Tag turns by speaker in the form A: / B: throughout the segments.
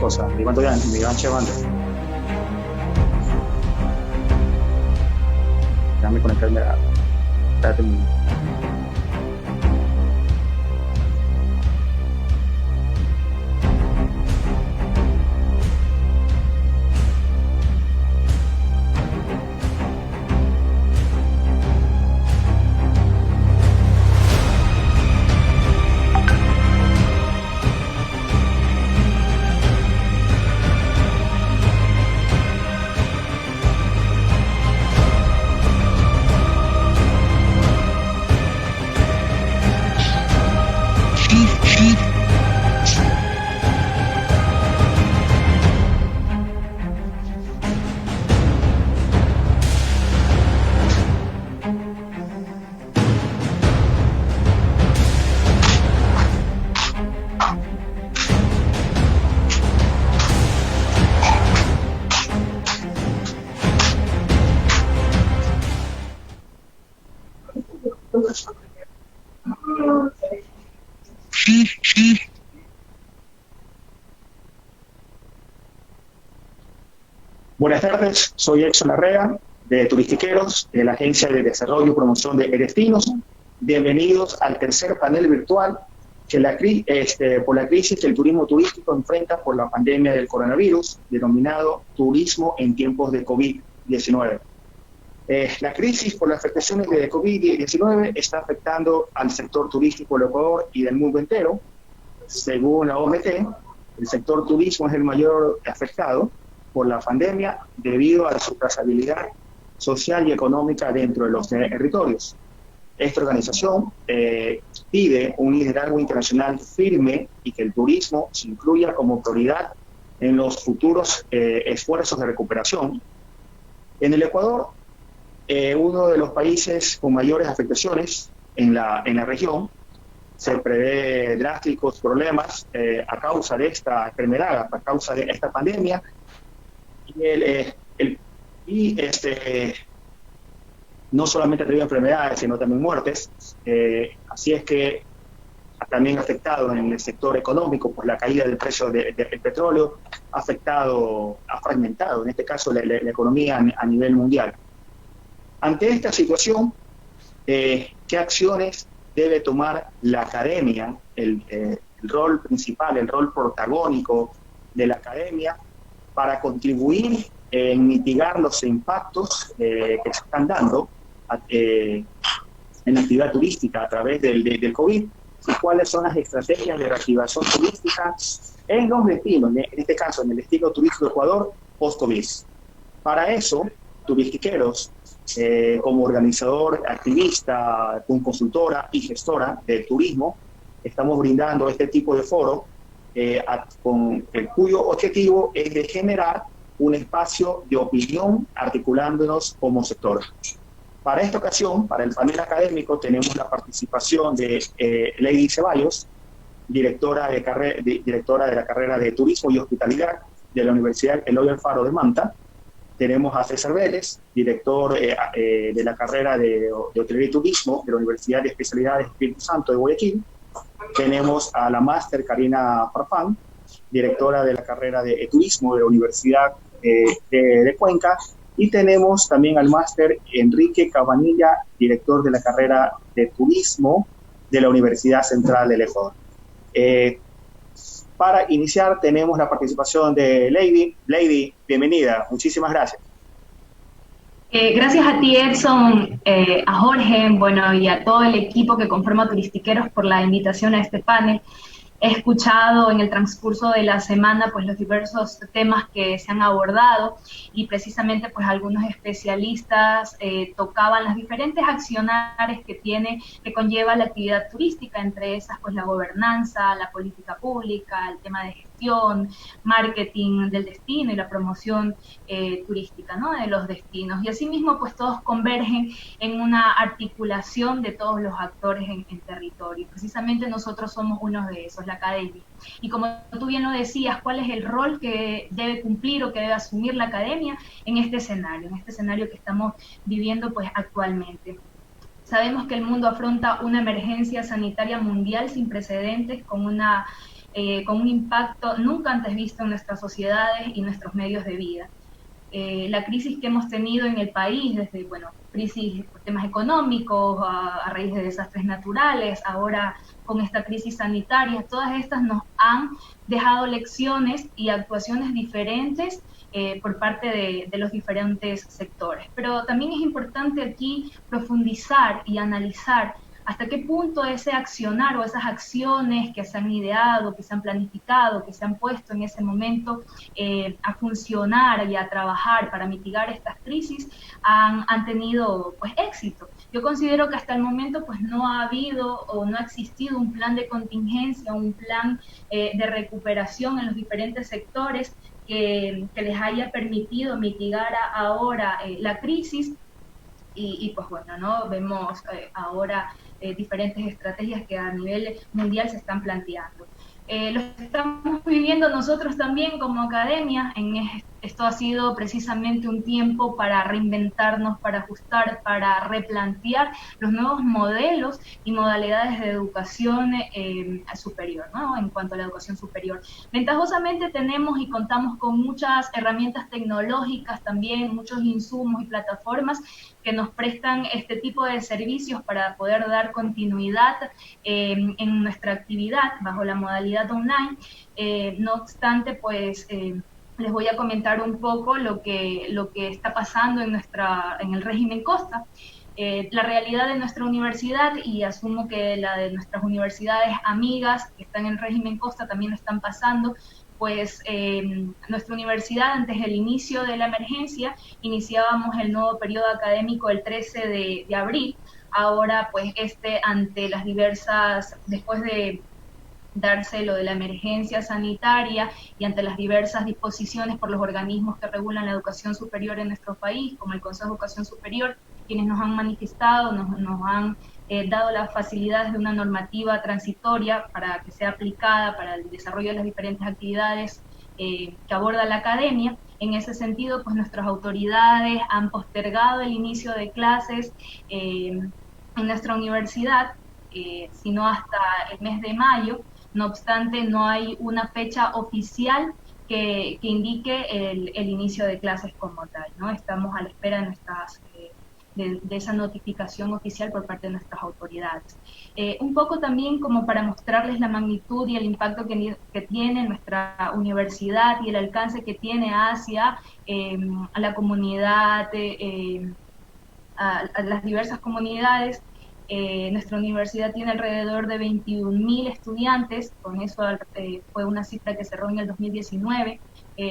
A: cosa, mi van llevando. Déjame conectarme a... Espérate un minuto. Buenas tardes, soy Exxon Larrea, de Turistiqueros, de la Agencia de Desarrollo y Promoción de Destinos. Bienvenidos al tercer panel virtual que por la crisis que el turismo turístico enfrenta por la pandemia del coronavirus, denominado Turismo en tiempos de COVID-19. La crisis por las afectaciones de COVID-19 está afectando al sector turístico del Ecuador y del mundo entero. Según la OMT, el sector turismo es el mayor afectado por la pandemia debido a su trazabilidad social y económica dentro de los territorios. Esta organización pide un liderazgo internacional firme y que el turismo se incluya como prioridad en los futuros esfuerzos de recuperación. En el Ecuador, uno de los países con mayores afectaciones en la región, se prevé drásticos problemas a causa de esta enfermedad, a causa de esta pandemia, no solamente ha tenido enfermedades, sino también muertes. Así es que ha también afectado en el sector económico por la caída del precio del petróleo, ha fragmentado, en este caso, la economía a nivel mundial. Ante esta situación, ¿qué acciones debe tomar la academia, el rol principal, el rol protagónico de la academia para contribuir en mitigar los impactos que se están dando en la actividad turística a través del COVID? ¿Y cuáles son las estrategias de reactivación turística en los destinos, en este caso en el destino turístico de Ecuador post-COVID? Para eso, Turistiqueros, como organizador, activista, consultora y gestora del turismo, estamos brindando este tipo de foro cuyo objetivo es de generar un espacio de opinión articulándonos como sector. Para esta ocasión, para el panel académico, tenemos la participación de Lady Ceballos, directora de la carrera de Turismo y Hospitalidad de la Universidad Eloy Alfaro de Manta. Tenemos a César Vélez, director de la carrera de Hotelería y Turismo de la Universidad de Especialidades Espíritu Santo de Guayaquil. Tenemos a la máster Karina Farfán, directora de la carrera de Turismo de la Universidad de Cuenca. Y tenemos también al máster Enrique Cabanilla, director de la carrera de Turismo de la Universidad Central del Ecuador. Para iniciar tenemos la participación de Lady. Lady, bienvenida. Muchísimas gracias.
B: Gracias a ti, Edson, a Jorge, bueno, y a todo el equipo que conforma Turistiqueros por la invitación a este panel. He escuchado en el transcurso de la semana pues los diversos temas que se han abordado y precisamente pues algunos especialistas tocaban las diferentes accionarios que conlleva la actividad turística, entre esas pues la gobernanza, la política pública, el tema de gestión, marketing del destino y la promoción turística, ¿no?, de los destinos. Y asimismo pues todos convergen en una articulación de todos los actores en territorio. Precisamente nosotros somos uno de esos, la academia. Y como tú bien lo decías, ¿cuál es el rol que debe cumplir o que debe asumir la academia en este escenario que estamos viviendo pues actualmente? Sabemos que el mundo afronta una emergencia sanitaria mundial sin precedentes, con una con un impacto nunca antes visto en nuestras sociedades y nuestros medios de vida. La crisis que hemos tenido en el país, desde, bueno, crisis por temas económicos, a raíz de desastres naturales, ahora con esta crisis sanitaria, todas estas nos han dejado lecciones y actuaciones diferentes por parte de los diferentes sectores. Pero también es importante aquí profundizar y analizar hasta qué punto ese accionar o esas acciones que se han ideado, que se han planificado, que se han puesto en ese momento a funcionar y a trabajar para mitigar estas crisis han tenido pues éxito. Yo considero que hasta el momento pues no ha habido o no ha existido un plan de contingencia, un plan de recuperación en los diferentes sectores que les haya permitido mitigar ahora la crisis. Y pues bueno, ¿no? Vemos ahora diferentes estrategias que a nivel mundial se están planteando. Lo estamos viviendo nosotros también como academia. Esto ha sido precisamente un tiempo para reinventarnos, para ajustar, para replantear los nuevos modelos y modalidades de educación superior, ¿no? En cuanto a la educación superior. Ventajosamente tenemos y contamos con muchas herramientas tecnológicas también, muchos insumos y plataformas que nos prestan este tipo de servicios para poder dar continuidad en nuestra actividad bajo la modalidad online. No obstante, pues les voy a comentar un poco lo que está pasando en el régimen Costa. La realidad de nuestra universidad, y asumo que la de nuestras universidades amigas que están en régimen Costa también lo están pasando, pues nuestra universidad, antes del inicio de la emergencia, iniciábamos el nuevo periodo académico el 13 de abril. Ahora, pues ante las diversas, después de darse lo de la emergencia sanitaria y ante las diversas disposiciones por los organismos que regulan la educación superior en nuestro país, como el Consejo de Educación Superior, quienes nos han manifestado, nos han dado las facilidades de una normativa transitoria para que sea aplicada para el desarrollo de las diferentes actividades que aborda la academia. En ese sentido, pues nuestras autoridades han postergado el inicio de clases en nuestra universidad, sino hasta el mes de mayo. No obstante, no hay una fecha oficial que indique el inicio de clases como tal, ¿no? Estamos a la espera de esa notificación oficial por parte de nuestras autoridades. Un poco también como para mostrarles la magnitud y el impacto que tiene nuestra universidad y el alcance que tiene hacia a la comunidad, a las diversas comunidades. Nuestra universidad tiene alrededor de 21.000 estudiantes, con eso fue una cifra que cerró en el 2019.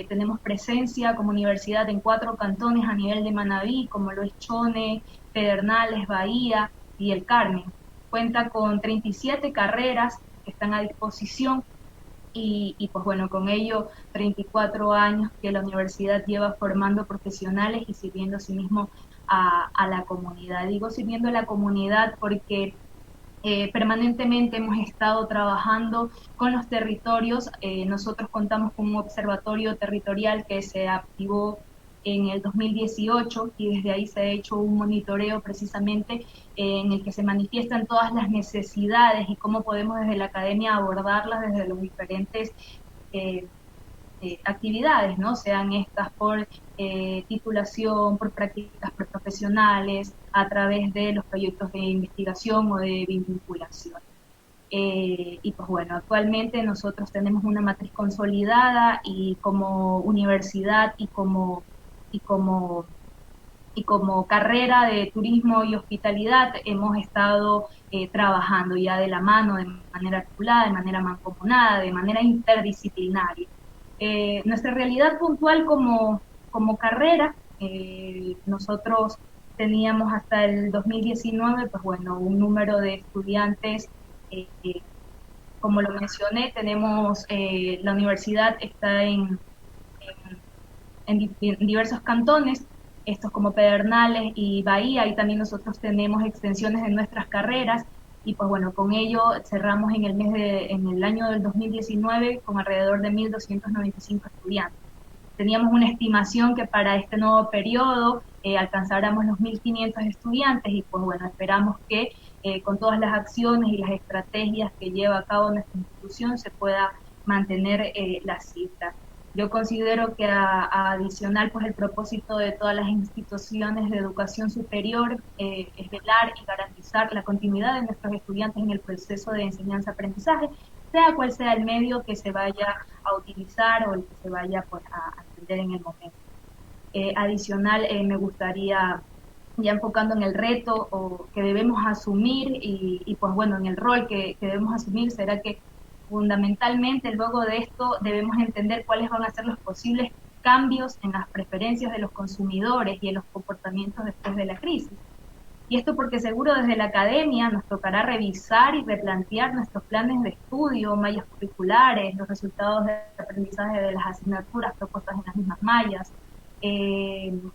B: Tenemos presencia como universidad en 4 cantones a nivel de Manabí, como lo es Chone, Pedernales, Bahía y El Carmen. Cuenta con 37 carreras que están a disposición y pues bueno, con ello 34 años que la universidad lleva formando profesionales y sirviendo a sí mismo a la comunidad. Digo sirviendo a la comunidad porque permanentemente hemos estado trabajando con los territorios. Nosotros contamos con un observatorio territorial que se activó en el 2018 y desde ahí se ha hecho un monitoreo precisamente en el que se manifiestan todas las necesidades y cómo podemos desde la academia abordarlas desde los diferentes actividades, ¿no? Sean estas por titulación, por prácticas profesionales, a través de los proyectos de investigación o de vinculación. Y pues bueno, actualmente nosotros tenemos una matriz consolidada y como universidad y como carrera de turismo y hospitalidad hemos estado trabajando ya de la mano, de manera articulada, de manera mancomunada, de manera interdisciplinaria. Nuestra realidad puntual como carrera, nosotros teníamos hasta el 2019, pues bueno, un número de estudiantes, como lo mencioné, tenemos, la universidad está en diversos cantones, estos como Pedernales y Bahía, y también nosotros tenemos extensiones en nuestras carreras, y pues bueno, con ello cerramos en el año del 2019 con alrededor de 1.295 estudiantes. Teníamos una estimación que para este nuevo periodo alcanzáramos los 1.500 estudiantes y pues bueno, esperamos que con todas las acciones y las estrategias que lleva a cabo nuestra institución se pueda mantener la cifra. Yo considero que adicional, pues el propósito de todas las instituciones de educación superior es velar y garantizar la continuidad de nuestros estudiantes en el proceso de enseñanza-aprendizaje, sea cual sea el medio que se vaya a utilizar o el que se vaya pues, a atender en el momento. Adicional, me gustaría, ya enfocando en el reto que debemos asumir y pues bueno, en el rol que debemos asumir, será que fundamentalmente luego de esto debemos entender cuáles van a ser los posibles cambios en las preferencias de los consumidores y en los comportamientos después de la crisis. Y esto porque seguro desde la academia nos tocará revisar y replantear nuestros planes de estudio, mallas curriculares, los resultados de aprendizaje de las asignaturas propuestas en las mismas mallas,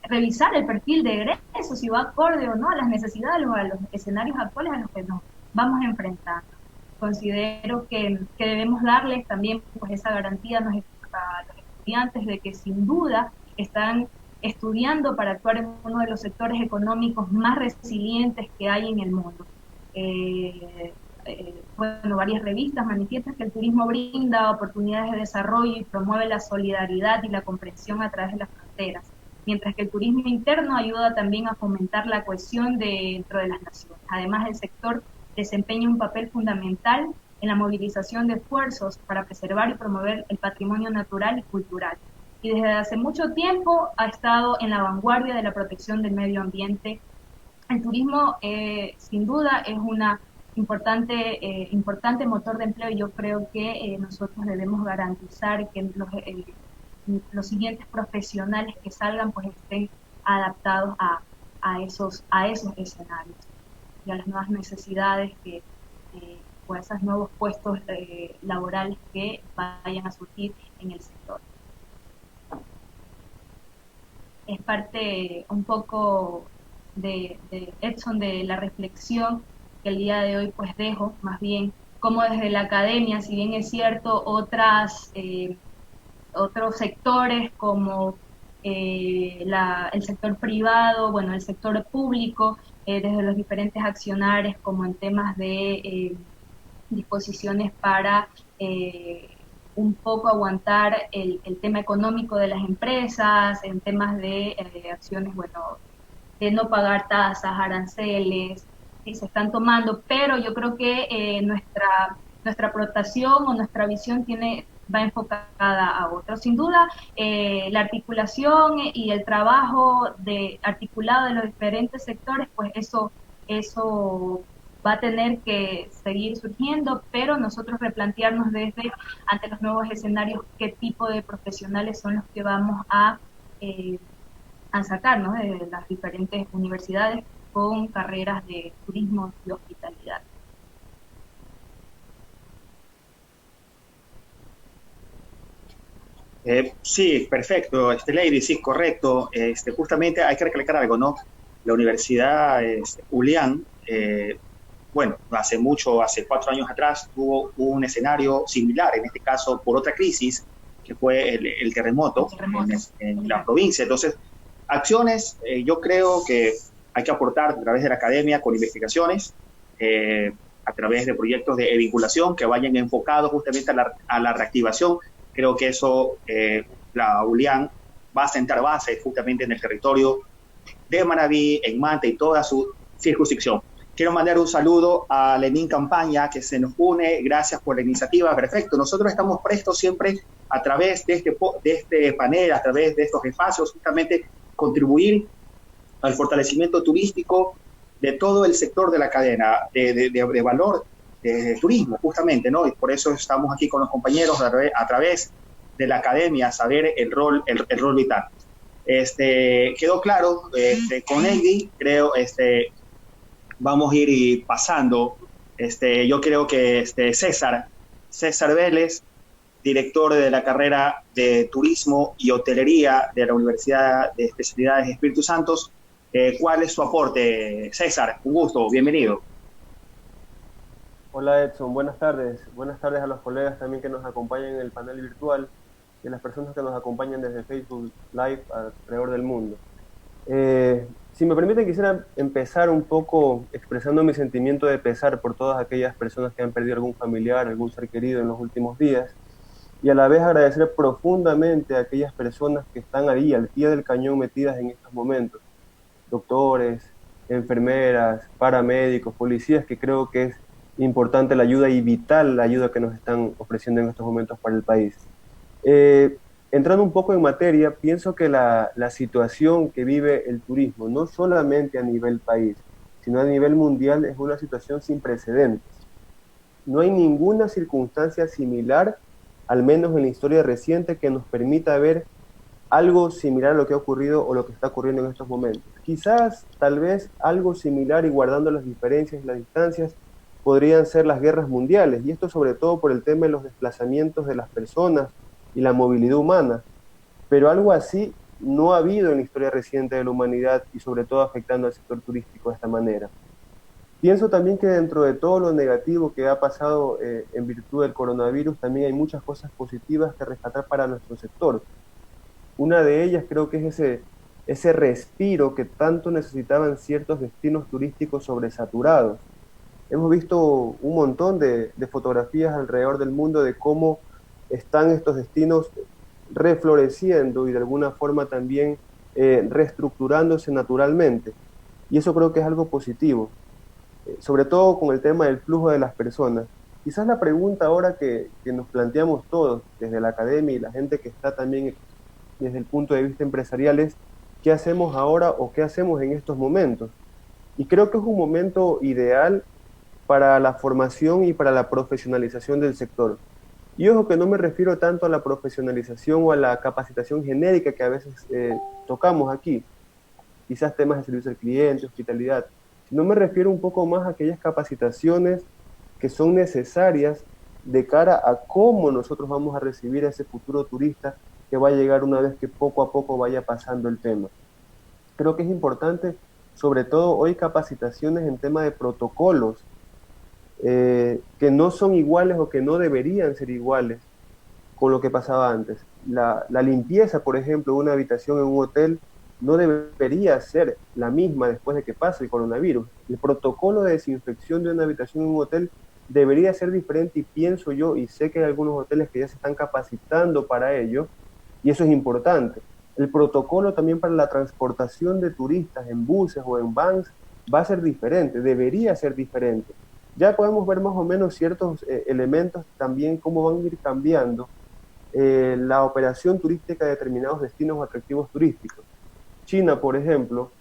B: revisar el perfil de egreso, si va acorde o no a las necesidades o a los escenarios actuales a los que nos vamos enfrentando. Considero que debemos darles también pues, esa garantía a los estudiantes de que sin duda están estudiando para actuar en uno de los sectores económicos más resilientes que hay en el mundo. Bueno, varias revistas manifiestan que el turismo brinda oportunidades de desarrollo y promueve la solidaridad y la comprensión a través de las fronteras, mientras que el turismo interno ayuda también a fomentar la cohesión dentro de las naciones. Además, el sector desempeña un papel fundamental en la movilización de esfuerzos para preservar y promover el patrimonio natural y cultural. Y desde hace mucho tiempo ha estado en la vanguardia de la protección del medio ambiente. El turismo, sin duda, es una importante motor de empleo y yo creo que nosotros debemos garantizar que los siguientes profesionales que salgan pues estén adaptados a esos escenarios y a las nuevas necesidades o a esos nuevos puestos laborales que vayan a surgir en el sector. Es parte un poco de Edson, de la reflexión que el día de hoy pues dejo, más bien como desde la academia, si bien es cierto, otros sectores como el sector privado, bueno, el sector público, desde los diferentes accionarios, como en temas de disposiciones para un poco aguantar el tema económico de las empresas, en temas de acciones, bueno, de no pagar tasas, aranceles, sí, se están tomando, pero yo creo que nuestra aportación o nuestra visión va enfocada a otro. Sin duda, la articulación y el trabajo articulado de los diferentes sectores, pues eso va a tener que seguir surgiendo, pero nosotros replantearnos ante los nuevos escenarios, qué tipo de profesionales son los que vamos a sacar, ¿no?, de las diferentes universidades con carreras de turismo y hospitalidad.
A: Sí, perfecto, Lady, sí, correcto. Justamente hay que recalcar algo, ¿no? La Universidad Julián, bueno, hace 4 años atrás, tuvo un escenario similar, en este caso por otra crisis, que fue el terremoto en la provincia. Entonces, acciones, yo creo que hay que aportar a través de la academia con investigaciones, a través de proyectos de vinculación que vayan enfocados justamente a la reactivación. Creo que eso, la ULIAN va a sentar base justamente en el territorio de Manabí, en Manta y toda su circunscripción. Quiero mandar un saludo a Lenín Campaña, que se nos une. Gracias por la iniciativa. Perfecto. Nosotros estamos prestos siempre a través de este panel, a través de estos espacios, justamente contribuir al fortalecimiento turístico de todo el sector de la cadena de valor de turismo, justamente, ¿no? Y por eso estamos aquí con los compañeros a través de la academia, saber el rol vital. Quedó claro, con Eddie, creo, vamos a ir pasando. Yo creo que César Vélez, director de la carrera de Turismo y Hotelería de la Universidad de Especialidades Espíritu Santo. ¿Cuál es su aporte, César? Un gusto, bienvenido.
C: Hola Edson, buenas tardes. Buenas tardes a los colegas también que nos acompañan en el panel virtual y a las personas que nos acompañan desde Facebook Live alrededor del mundo. Si me permiten, quisiera empezar un poco expresando mi sentimiento de pesar por todas aquellas personas que han perdido algún familiar, algún ser querido en los últimos días. y a la vez agradecer profundamente a aquellas personas que están ahí al pie del cañón metidas en estos momentos, doctores, enfermeras, paramédicos, policías, que creo que es importante la ayuda y vital la ayuda que nos están ofreciendo en estos momentos para el país. Eh, Entrando un poco en materia, pienso que la situación que vive el turismo, no solamente a nivel país, sino a nivel mundial, es una situación sin precedentes. No hay ninguna circunstancia similar, al menos en la historia reciente, que nos permita ver algo similar a lo que ha ocurrido o lo que está ocurriendo en estos momentos. Quizás, tal vez, algo similar y guardando las diferencias y las distancias, podrían ser las guerras mundiales, y esto sobre todo por el tema de los desplazamientos de las personas y la movilidad humana, pero algo así no ha habido en la historia reciente de la humanidad y sobre todo afectando al sector turístico de esta manera. Pienso también que dentro de todo lo negativo que ha pasado en virtud del coronavirus, también hay muchas cosas positivas que rescatar para nuestro sector. Una de ellas creo que es ese respiro que tanto necesitaban ciertos destinos turísticos sobresaturados. Hemos visto un montón de fotografías alrededor del mundo de cómo están estos destinos refloreciendo y de alguna forma también reestructurándose naturalmente. Y eso creo que es algo positivo, sobre todo con el tema del flujo de las personas. Quizás la pregunta ahora que nos planteamos todos, desde la academia y la gente que está también desde el punto de vista empresarial, es ¿qué hacemos ahora o qué hacemos en estos momentos? Y creo que es un momento ideal para la formación y para la profesionalización del sector. Y ojo que no me refiero tanto a la profesionalización o a la capacitación genérica que a veces tocamos aquí, quizás temas de servicio al cliente, hospitalidad, sino me refiero un poco más a aquellas capacitaciones que son necesarias de cara a cómo nosotros vamos a recibir a ese futuro turista que va a llegar una vez que poco a poco vaya pasando el tema. Creo que es importante, sobre todo hoy, capacitaciones en tema de protocolos, que no son iguales o que no deberían ser iguales con lo que pasaba antes. La limpieza, por ejemplo, de una habitación en un hotel no debería ser la misma después de que pase el coronavirus. El protocolo de desinfección de una habitación en un hotel debería ser diferente y pienso yo, y sé que hay algunos hoteles que ya se están capacitando para ello, y eso es importante. El protocolo también para la transportación de turistas en buses o en vans va a ser diferente, debería ser diferente. Ya podemos ver más o menos ciertos elementos también cómo van a ir cambiando la operación turística de determinados destinos o atractivos turísticos. China, por ejemplo,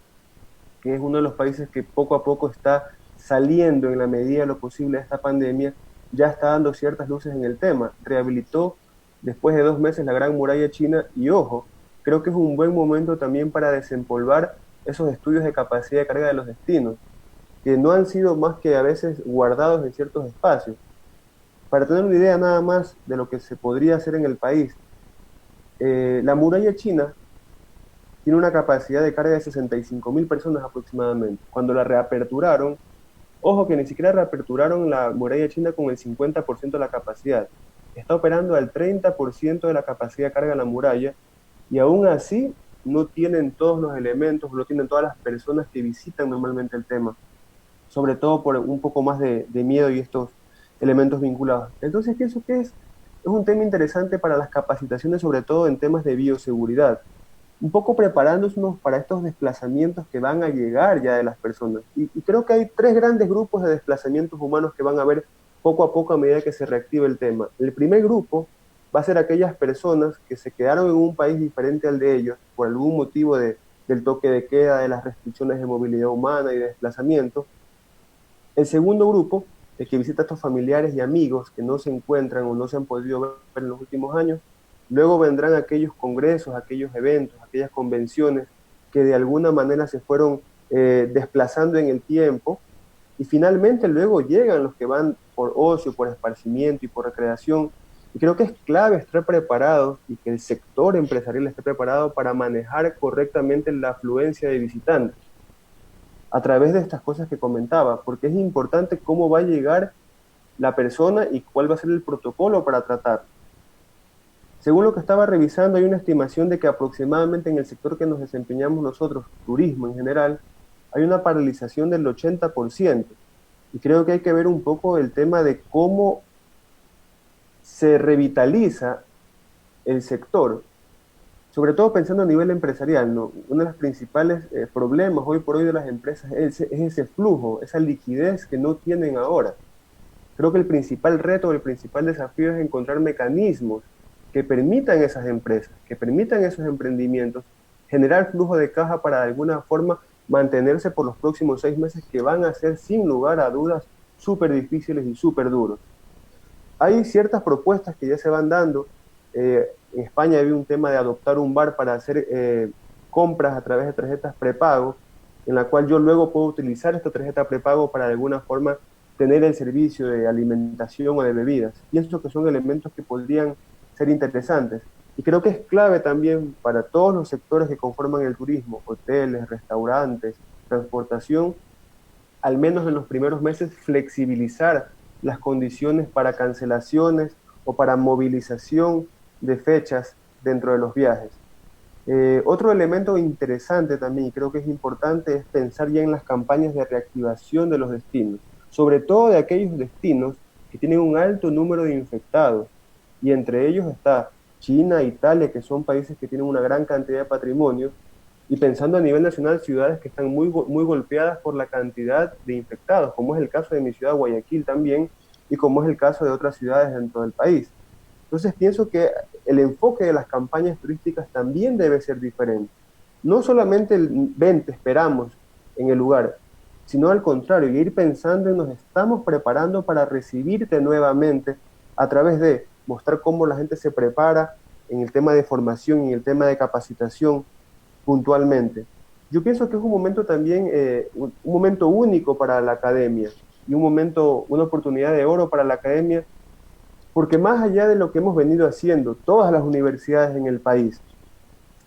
C: que es uno de los países que poco a poco está saliendo en la medida de lo posible de esta pandemia, ya está dando ciertas luces en el tema. Rehabilitó después de 2 meses la Gran Muralla China y ojo, creo que es un buen momento también para desempolvar esos estudios de capacidad de carga de los destinos, que no han sido más que a veces guardados en ciertos espacios. Para tener una idea nada más de lo que se podría hacer en el país, la muralla china tiene una capacidad de carga de 65.000 personas aproximadamente. Cuando la reaperturaron, ojo que ni siquiera reaperturaron la muralla china con el 50% de la capacidad. Está operando al 30% de la capacidad de carga de la muralla y aún así no tienen todos los elementos, no tienen todas las personas que visitan normalmente el tema, sobre todo por un poco más de miedo y estos elementos vinculados. Entonces pienso que es un tema interesante para las capacitaciones, sobre todo en temas de bioseguridad, un poco preparándonos para estos desplazamientos que van a llegar ya de las personas. Y creo que hay 3 grandes grupos de desplazamientos humanos que van a haber poco a poco a medida que se reactive el tema. El primer grupo va a ser aquellas personas que se quedaron en un país diferente al de ellos por algún motivo del toque de queda, de las restricciones de movilidad humana y de desplazamiento. El segundo grupo, el que visita a estos familiares y amigos que no se encuentran o no se han podido ver en los últimos años. Luego vendrán aquellos congresos, aquellos eventos, aquellas convenciones que de alguna manera se fueron desplazando en el tiempo. Y finalmente luego llegan los que van por ocio, por esparcimiento y por recreación. Y creo que es clave estar preparados y que el sector empresarial esté preparado para manejar correctamente la afluencia de visitantes a través de estas cosas que comentaba, porque es importante cómo va a llegar la persona y cuál va a ser el protocolo para tratar. Según lo que estaba revisando, hay una estimación de que aproximadamente en el sector que nos desempeñamos nosotros, turismo en general, hay una paralización del 80%. Y creo que hay que ver un poco el tema de cómo se revitaliza el sector, sobre todo pensando a nivel empresarial, ¿no? Uno de los principales problemas hoy por hoy de las empresas es ese flujo, esa liquidez que no tienen ahora. Creo que el principal reto, el principal desafío es encontrar mecanismos que permitan esas empresas, que permitan esos emprendimientos, generar flujo de caja para de alguna forma mantenerse por los próximos 6 meses que van a ser sin lugar a dudas súper difíciles y súper duros. Hay ciertas propuestas que ya se van dando. En España había un tema de adoptar un bar para hacer compras a través de tarjetas prepago, en la cual yo luego puedo utilizar esta tarjeta prepago para de alguna forma tener el servicio de alimentación o de bebidas. Pienso que son elementos que podrían ser interesantes. Y creo que es clave también para todos los sectores que conforman el turismo, hoteles, restaurantes, transportación, al menos en los primeros meses, flexibilizar las condiciones para cancelaciones o para movilización de fechas dentro de los viajes. Otro elemento interesante también, y creo que es importante, es pensar ya en las campañas de reactivación de los destinos, sobre todo de aquellos destinos que tienen un alto número de infectados, y entre ellos está China, Italia, que son países que tienen una gran cantidad de patrimonio, y pensando a nivel nacional, ciudades que están muy golpeadas por la cantidad de infectados, como es el caso de mi ciudad, Guayaquil también, y como es el caso de otras ciudades dentro del país. Entonces pienso que el enfoque de las campañas turísticas también debe ser diferente. No solamente el vente, esperamos en el lugar, sino al contrario, y ir pensando en nos estamos preparando para recibirte nuevamente a través de mostrar cómo la gente se prepara en el tema de formación y en el tema de capacitación puntualmente. Yo pienso que es un momento también, un momento único para la academia y una oportunidad de oro para la academia, porque más allá de lo que hemos venido haciendo, todas las universidades en el país,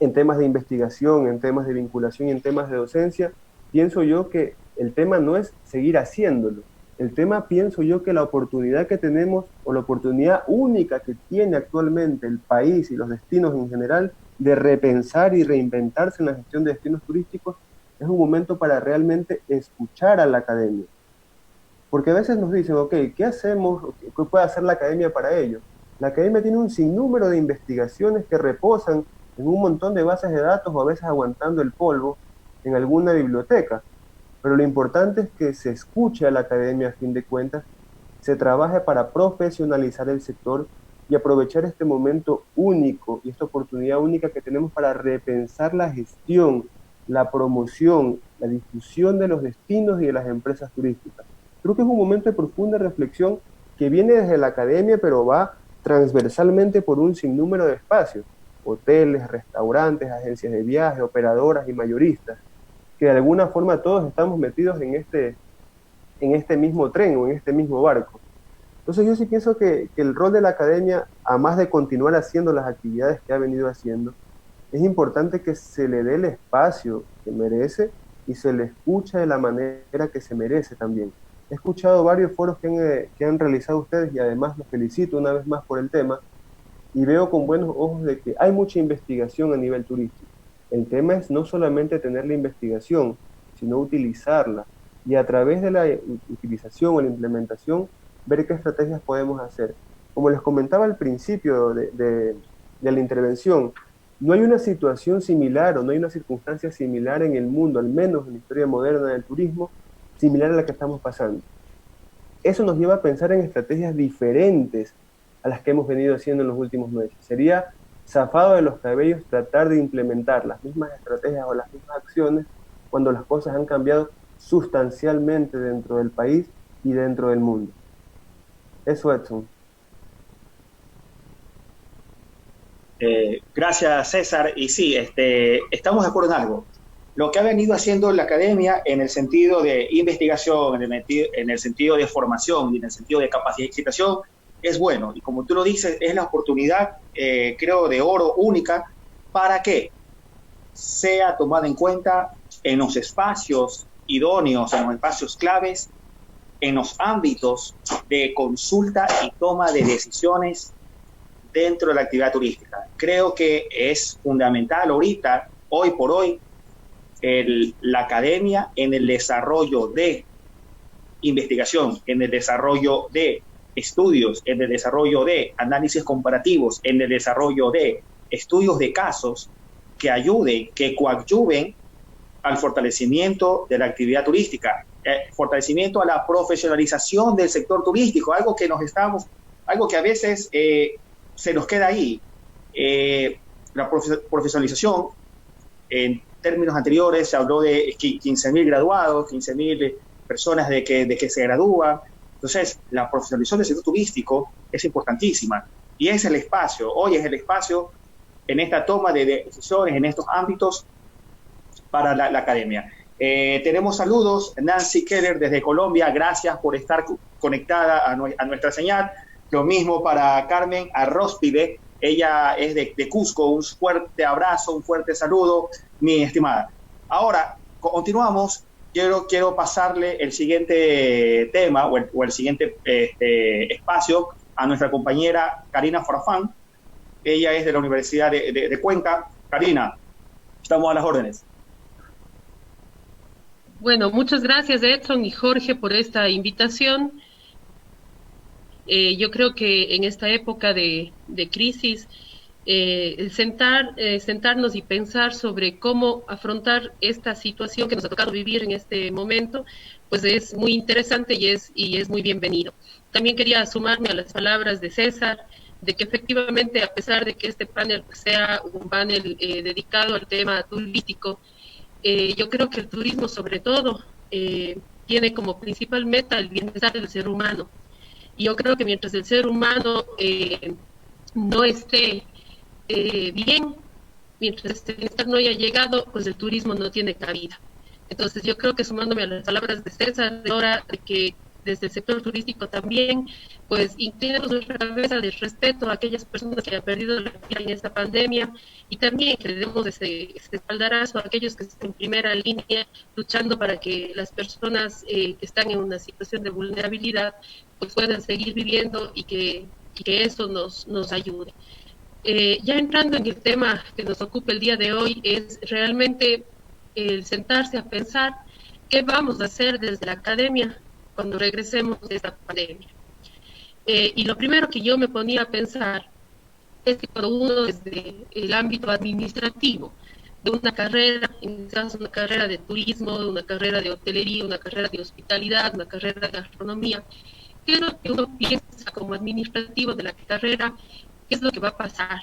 C: en temas de investigación, en temas de vinculación y en temas de docencia, pienso yo que el tema no es seguir haciéndolo. El tema, pienso yo, que la oportunidad que tenemos, o la oportunidad única que tiene actualmente el país y los destinos en general, de repensar y reinventarse en la gestión de destinos turísticos, es un momento para realmente escuchar a la academia. Porque a veces nos dicen, ok, ¿qué hacemos? ¿Qué puede hacer la academia para ello? La academia tiene un sinnúmero de investigaciones que reposan en un montón de bases de datos o a veces aguantando el polvo en alguna biblioteca. Pero lo importante es que se escuche a la academia a fin de cuentas, se trabaje para profesionalizar el sector y aprovechar este momento único y esta oportunidad única que tenemos para repensar la gestión, la promoción, la difusión de los destinos y de las empresas turísticas. Creo que es un momento de profunda reflexión que viene desde la academia, pero va transversalmente por un sinnúmero de espacios, hoteles, restaurantes, agencias de viaje, operadoras y mayoristas, que de alguna forma todos estamos metidos en este mismo tren o en este mismo barco. Entonces yo sí pienso que el rol de la academia, a más de continuar haciendo las actividades que ha venido haciendo, es importante que se le dé el espacio que merece y se le escucha de la manera que se merece también. He escuchado varios foros que han realizado ustedes y además los felicito una vez más por el tema y veo con buenos ojos de que hay mucha investigación a nivel turístico. El tema es no solamente tener la investigación, sino utilizarla y a través de la utilización o la implementación ver qué estrategias podemos hacer. Como les comentaba al principio de la intervención, no hay una situación similar o no hay una circunstancia similar en el mundo, al menos en la historia moderna del turismo, similar a la que estamos pasando. Eso nos lleva a pensar en estrategias diferentes a las que hemos venido haciendo en los últimos meses. Sería zafado de los cabellos tratar de implementar las mismas estrategias o las mismas acciones cuando las cosas han cambiado sustancialmente dentro del país y dentro del mundo. Eso, Edson.
A: Gracias, César. Y sí, estamos de acuerdo en algo. Lo que ha venido haciendo la academia en el sentido de investigación, en el sentido de formación y en el sentido de capacitación es bueno. Y como tú lo dices, es la oportunidad, creo, de oro única para que sea tomada en cuenta en los espacios idóneos, en los espacios claves, en los ámbitos de consulta y toma de decisiones dentro de la actividad turística. Creo que es fundamental ahorita, hoy por hoy, la academia en el desarrollo de investigación, en el desarrollo de estudios en el desarrollo de análisis comparativos, en el desarrollo de estudios de casos que ayuden, que coadyuven al fortalecimiento de la actividad turística, fortalecimiento a la profesionalización del sector turístico, algo que a veces se nos queda ahí. La profesionalización, en términos anteriores se habló de 15.000 graduados, 15.000 personas de que se gradúan. Entonces, la profesionalización del sector turístico es importantísima y es el espacio, hoy es el espacio en esta toma de decisiones, en estos ámbitos para la academia. Tenemos saludos, Nancy Keller desde Colombia, gracias por estar conectada a nuestra señal. Lo mismo para Carmen Arróspide, ella es de Cusco, un fuerte abrazo, un fuerte saludo, mi estimada. Ahora, continuamos. Quiero pasarle el siguiente tema o el siguiente espacio a nuestra compañera Karina Farfán. Ella es de la Universidad de Cuenca. Karina, estamos a las órdenes.
D: Bueno, muchas gracias Edson y Jorge por esta invitación. Yo creo que en esta época de crisis, el sentarnos y pensar sobre cómo afrontar esta situación que nos ha tocado vivir en este momento, pues es muy interesante y es muy bienvenido. También quería sumarme a las palabras de César, de que efectivamente, a pesar de que este panel sea un panel dedicado al tema turístico, yo creo que el turismo sobre todo tiene como principal meta el bienestar del ser humano. Y yo creo que mientras el ser humano no esté bien, mientras este bienestar no haya llegado, pues el turismo no tiene cabida. Entonces yo creo que sumándome a las palabras de César, de hora de que desde el sector turístico también, pues inclinemos nuestra cabeza de respeto a aquellas personas que han perdido la vida en esta pandemia y también que le demos ese espaldarazo a aquellos que están en primera línea luchando para que las personas que están en una situación de vulnerabilidad pues puedan seguir viviendo y que eso nos ayude. Ya entrando en el tema que nos ocupa el día de hoy, es realmente el sentarse a pensar qué vamos a hacer desde la academia cuando regresemos de esta pandemia. Y lo primero que yo me ponía a pensar es que cuando uno desde el ámbito administrativo de una carrera, en este caso una carrera de turismo, una carrera de hotelería, una carrera de hospitalidad, una carrera de gastronomía, ¿qué es lo que uno piensa como administrativo de la carrera? ¿Qué es lo que va a pasar?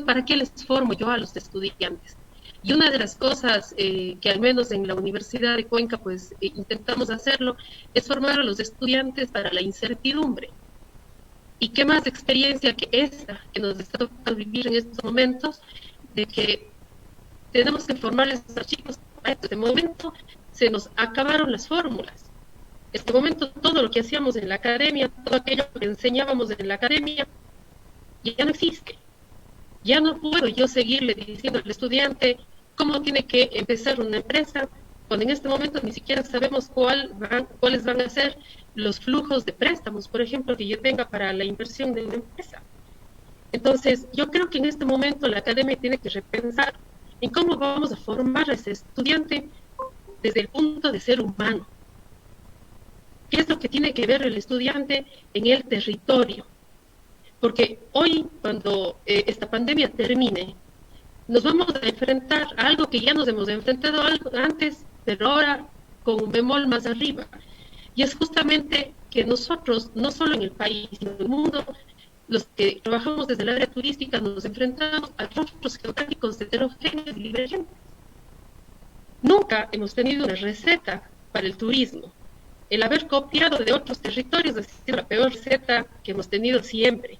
D: ¿Para qué les formo yo a los estudiantes? Y una de las cosas que al menos en la Universidad de Cuenca pues intentamos hacerlo es formar a los estudiantes para la incertidumbre. Y qué más experiencia que esta que nos está tocando vivir en estos momentos, de que tenemos que formarles a los chicos. A este momento se nos acabaron las fórmulas. En este momento todo lo que hacíamos en la academia, todo aquello que enseñábamos en la academia, ya no existe. Ya no puedo yo seguirle diciendo al estudiante cómo tiene que empezar una empresa, cuando en este momento ni siquiera sabemos cuáles van a ser los flujos de préstamos, por ejemplo, que yo tenga para la inversión de una empresa. Entonces, yo creo que en este momento la academia tiene que repensar en cómo vamos a formar a ese estudiante desde el punto de ser humano. ¿Qué es lo que tiene que ver el estudiante en el territorio? Porque hoy, cuando esta pandemia termine, nos vamos a enfrentar a algo que ya nos hemos enfrentado antes, pero ahora con un bemol más arriba. Y es justamente que nosotros, no solo en el país, sino en el mundo, los que trabajamos desde el área turística, nos enfrentamos a rostros geográficos heterogéneos y divergentes. Nunca hemos tenido una receta para el turismo. El haber copiado de otros territorios ha sido la peor receta que hemos tenido siempre.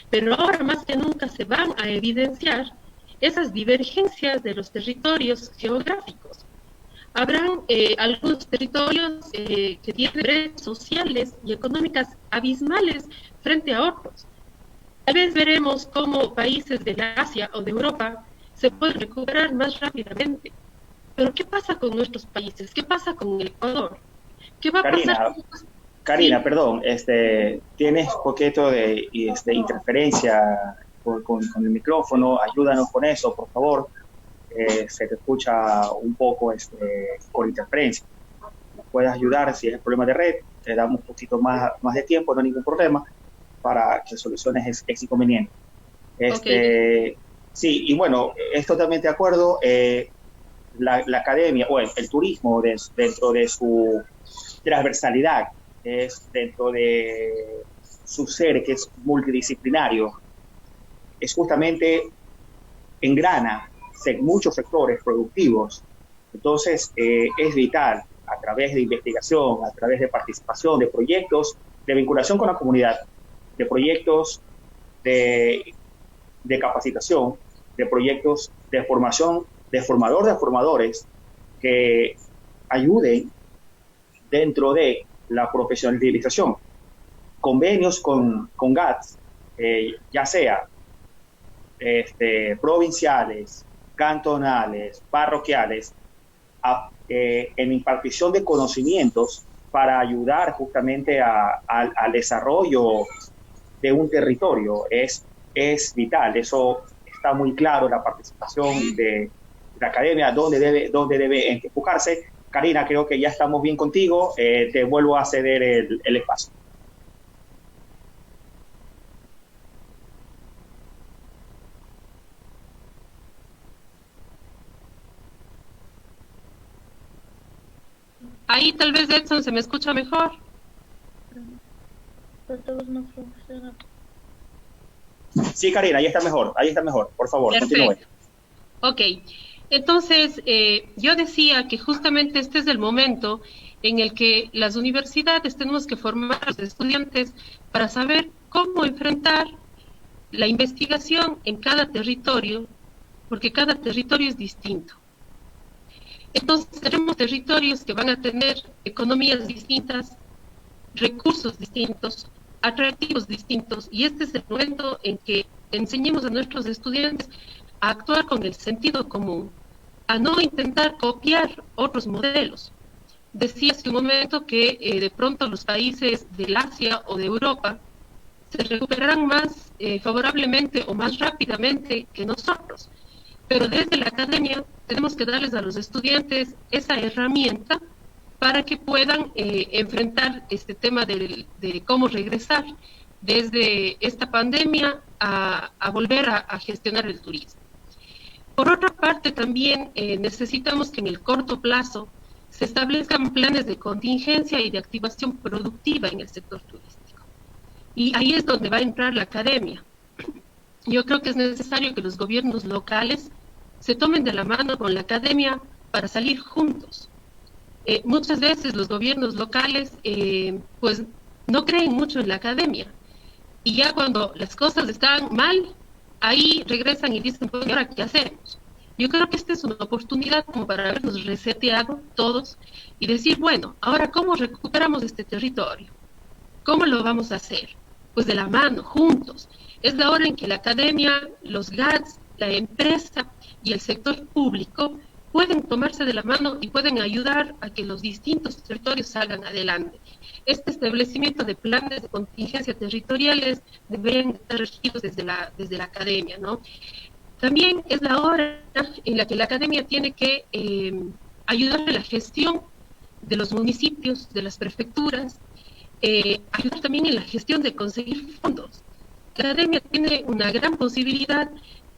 D: Pero ahora más que nunca se van a evidenciar esas divergencias de los territorios geográficos. Habrán algunos territorios que tienen brechas sociales y económicas abismales frente a otros. Tal vez veremos cómo países de Asia o de Europa se pueden recuperar más rápidamente. Pero ¿qué pasa con nuestros países? ¿Qué pasa con el Ecuador? ¿Qué va a pasar con los...
A: Karina,
D: sí.
A: perdón, tienes poquito de interferencia con el micrófono, ayúdanos con eso, por favor. Se te escucha un poco por interferencia. ¿Nos puedes ayudar? Si es el problema de red, te damos un poquito más de tiempo, no hay ningún problema. para que soluciones ese inconveniente.
D: Okay.
A: Sí, y bueno, es totalmente de acuerdo. La academia o el turismo dentro de su transversalidad, es dentro de su ser que es multidisciplinario, es justamente engrana muchos sectores productivos. Entonces, es vital a través de investigación, a través de participación, de proyectos, de vinculación con la comunidad, de proyectos de capacitación, de proyectos de formación, de formador de formadores que ayuden dentro de la profesionalización. Convenios con GATS, ya sea provinciales, cantonales, parroquiales, en impartición de conocimientos para ayudar justamente al desarrollo de un territorio. Es vital, eso está muy claro, la participación de la academia, dónde debe enfocarse. Karina, creo que ya estamos bien contigo, te vuelvo a ceder el espacio.
D: Ahí tal vez, Edson, se me escucha mejor.
A: Sí, Karina, ahí está mejor, por favor, continúe.
D: Ok, entonces yo decía que justamente este es el momento en el que las universidades tenemos que formar a los estudiantes para saber cómo enfrentar la investigación en cada territorio, porque cada territorio es distinto. Entonces tenemos territorios que van a tener economías distintas, recursos distintos, atractivos distintos, y este es el momento en que enseñemos a nuestros estudiantes a actuar con el sentido común, a no intentar copiar otros modelos. Decía hace un momento que de pronto los países del Asia o de Europa se recuperarán más favorablemente o más rápidamente que nosotros. Pero desde la academia tenemos que darles a los estudiantes esa herramienta para que puedan enfrentar este tema de cómo regresar desde esta pandemia a volver a gestionar el turismo. Por otra parte, también necesitamos que en el corto plazo se establezcan planes de contingencia y de activación productiva en el sector turístico. Y ahí es donde va a entrar la academia. Yo creo que es necesario que los gobiernos locales se tomen de la mano con la academia para salir juntos. Muchas veces los gobiernos locales pues no creen mucho en la academia y ya cuando las cosas están mal, ahí regresan y dicen, pues, ¿ahora qué hacemos? Yo creo que esta es una oportunidad como para habernos reseteado todos y decir, bueno, ahora ¿cómo recuperamos este territorio? ¿Cómo lo vamos a hacer? Pues de la mano, juntos. Es la hora en que la academia, los GATS, la empresa y el sector público pueden tomarse de la mano y pueden ayudar a que los distintos territorios salgan adelante. Este establecimiento de planes de contingencia territoriales deberían estar regidos desde la academia, ¿no? También es la hora en la que la academia tiene que ayudar a la gestión de los municipios, de las prefecturas, ayudar también en la gestión de conseguir fondos. La academia tiene una gran posibilidad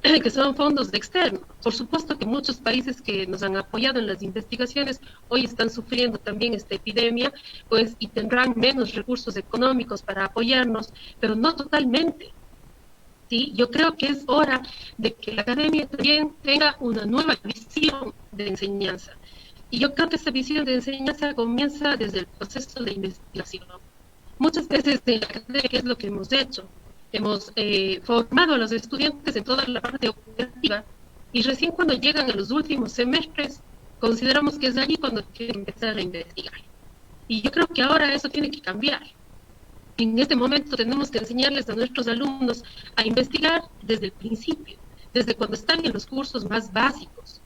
D: que son fondos externos. Por supuesto que muchos países que nos han apoyado en las investigaciones hoy están sufriendo también esta epidemia, pues, y tendrán menos recursos económicos para apoyarnos, pero no totalmente. ¿Sí? Yo creo que es hora de que la academia también tenga una nueva visión de enseñanza. Y yo creo que esa visión de enseñanza comienza desde el proceso de investigación. Muchas veces en la academia, ¿qué es lo que hemos hecho? Hemos formado a los estudiantes en toda la parte operativa y recién cuando llegan a los últimos semestres consideramos que es allí cuando quieren empezar a investigar. Y yo creo que ahora eso tiene que cambiar. En este momento tenemos que enseñarles a nuestros alumnos a investigar desde el principio, desde cuando están en los cursos más básicos.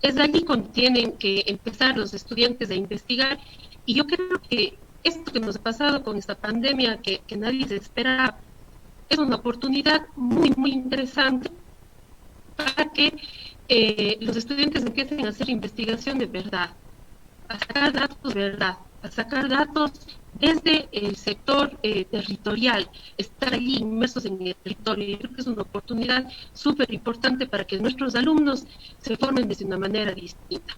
D: Es allí cuando tienen que empezar los estudiantes a investigar y yo creo que esto que nos ha pasado con esta pandemia que nadie se esperaba, es una oportunidad muy, muy interesante para que los estudiantes empiecen a hacer investigación de verdad, a sacar datos de verdad, a sacar datos desde el sector territorial, estar allí inmersos en el territorio. Yo creo que es una oportunidad súper importante para que nuestros alumnos se formen de una manera distinta.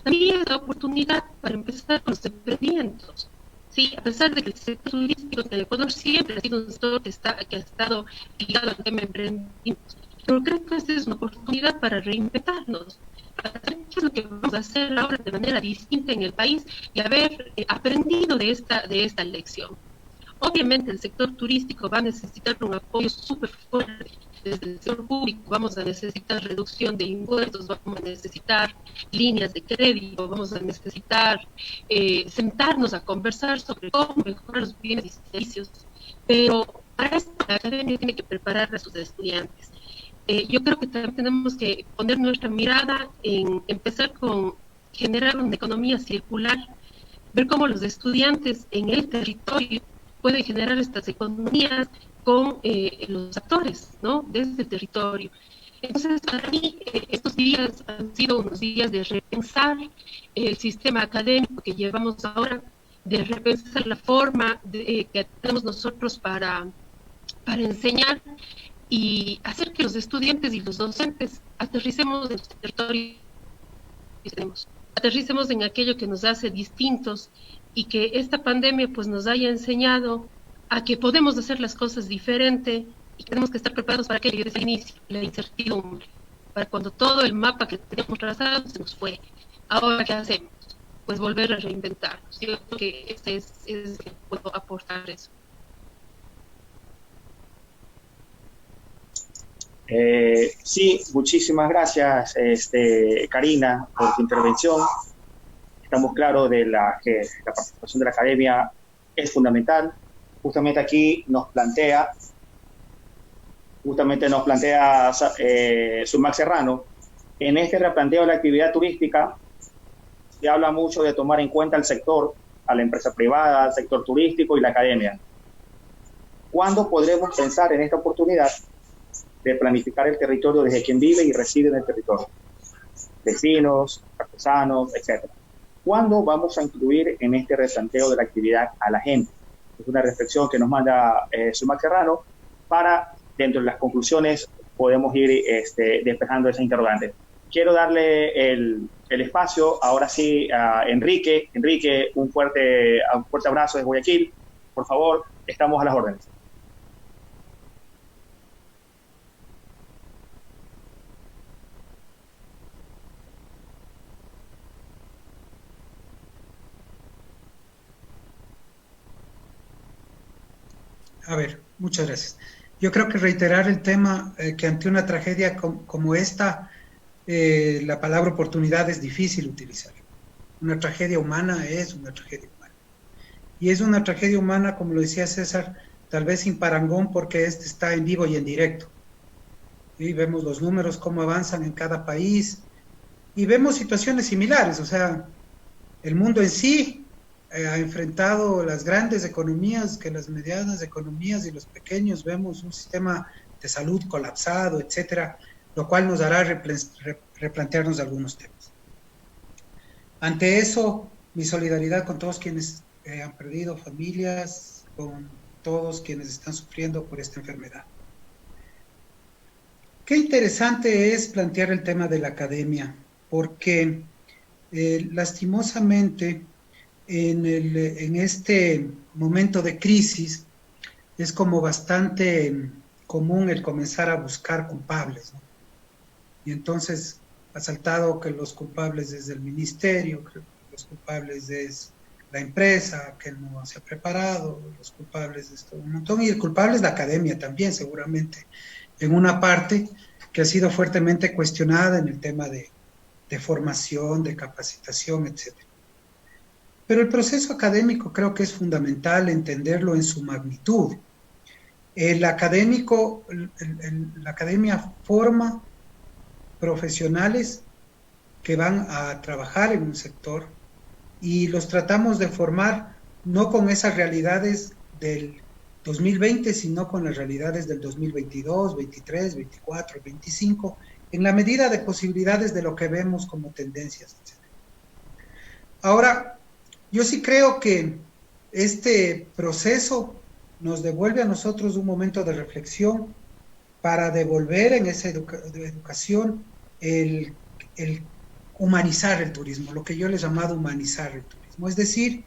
D: También es la oportunidad para empezar con los emprendimientos. Sí, a pesar de que el sector turístico en el Ecuador siempre ha sido un sector que ha estado ligado al tema de emprendimientos, pero creo que esta es una oportunidad para reinventarnos, para saber qué es lo que vamos a hacer ahora de manera distinta en el país y haber aprendido de esta lección. Obviamente el sector turístico va a necesitar un apoyo súper fuerte desde el sector público, vamos a necesitar reducción de impuestos, vamos a necesitar líneas de crédito, vamos a necesitar sentarnos a conversar sobre cómo mejorar los bienes y servicios, pero para esto la academia tiene que preparar a sus estudiantes. Yo creo que también tenemos que poner nuestra mirada en empezar con generar una economía circular, ver cómo los estudiantes en el territorio pueden generar estas economías con los actores, ¿no?, desde el territorio. Entonces, para mí, estos días han sido unos días de repensar el sistema académico que llevamos ahora, de repensar la forma que tenemos nosotros para enseñar y hacer que los estudiantes y los docentes aterricemos en los territorios que tenemos, aterricemos en aquello que nos hace distintos y que esta pandemia pues nos haya enseñado a que podemos hacer las cosas diferente y tenemos que estar preparados para aquello desde el inicio, la incertidumbre, para cuando todo el mapa que teníamos trazado se nos fue. Ahora, ¿qué hacemos? Pues volver a reinventarnos. Yo creo que es que puedo aportar eso.
A: Sí, muchísimas gracias, Karina, por tu intervención. Estamos claros de que la participación de la academia es fundamental. Justamente aquí nos plantea Sumac Serrano, en este replanteo de la actividad turística se habla mucho de tomar en cuenta el sector, a la empresa privada, al sector turístico y la academia. ¿Cuándo podremos pensar en esta oportunidad de planificar el territorio desde quien vive y reside en el territorio? Vecinos, artesanos, etc. ¿Cuándo vamos a incluir en este replanteo de la actividad a la gente? Es una reflexión que nos manda Sumac Serrano para, dentro de las conclusiones, podemos ir despejando esa interrogante. Quiero darle el espacio ahora sí a Enrique. Enrique, un fuerte abrazo desde Guayaquil. Por favor, estamos a las órdenes.
E: A ver, muchas gracias. Yo creo que reiterar el tema que ante una tragedia como esta, la palabra oportunidad es difícil utilizar. Una tragedia humana es una tragedia humana. Y es una tragedia humana, como lo decía César, tal vez sin parangón porque está en vivo y en directo. Y vemos los números, cómo avanzan en cada país, y vemos situaciones similares. O sea, el mundo en sí ha enfrentado las grandes economías que las medianas economías, y los pequeños vemos un sistema de salud colapsado, etcétera, lo cual nos hará replantearnos algunos temas. Ante eso, mi solidaridad con todos quienes han perdido familias, con todos quienes están sufriendo por esta enfermedad. Qué interesante es plantear el tema de la academia, porque lastimosamente en este momento de crisis es como bastante común el comenzar a buscar culpables, ¿no? Y entonces ha saltado que los culpables es el ministerio, que los culpables es la empresa que no se ha preparado, los culpables es todo un montón, y el culpable es la academia también, seguramente, en una parte que ha sido fuertemente cuestionada en el tema de formación, de capacitación, etcétera. Pero el proceso académico creo que es fundamental entenderlo en su magnitud. La academia forma profesionales que van a trabajar en un sector y los tratamos de formar no con esas realidades del 2020, sino con las realidades del 2022, 23, 24, 25, en la medida de posibilidades de lo que vemos como tendencias, etc. Ahora, yo sí creo que este proceso nos devuelve a nosotros un momento de reflexión para devolver en esa educación el humanizar el turismo, lo que yo le he llamado humanizar el turismo, es decir,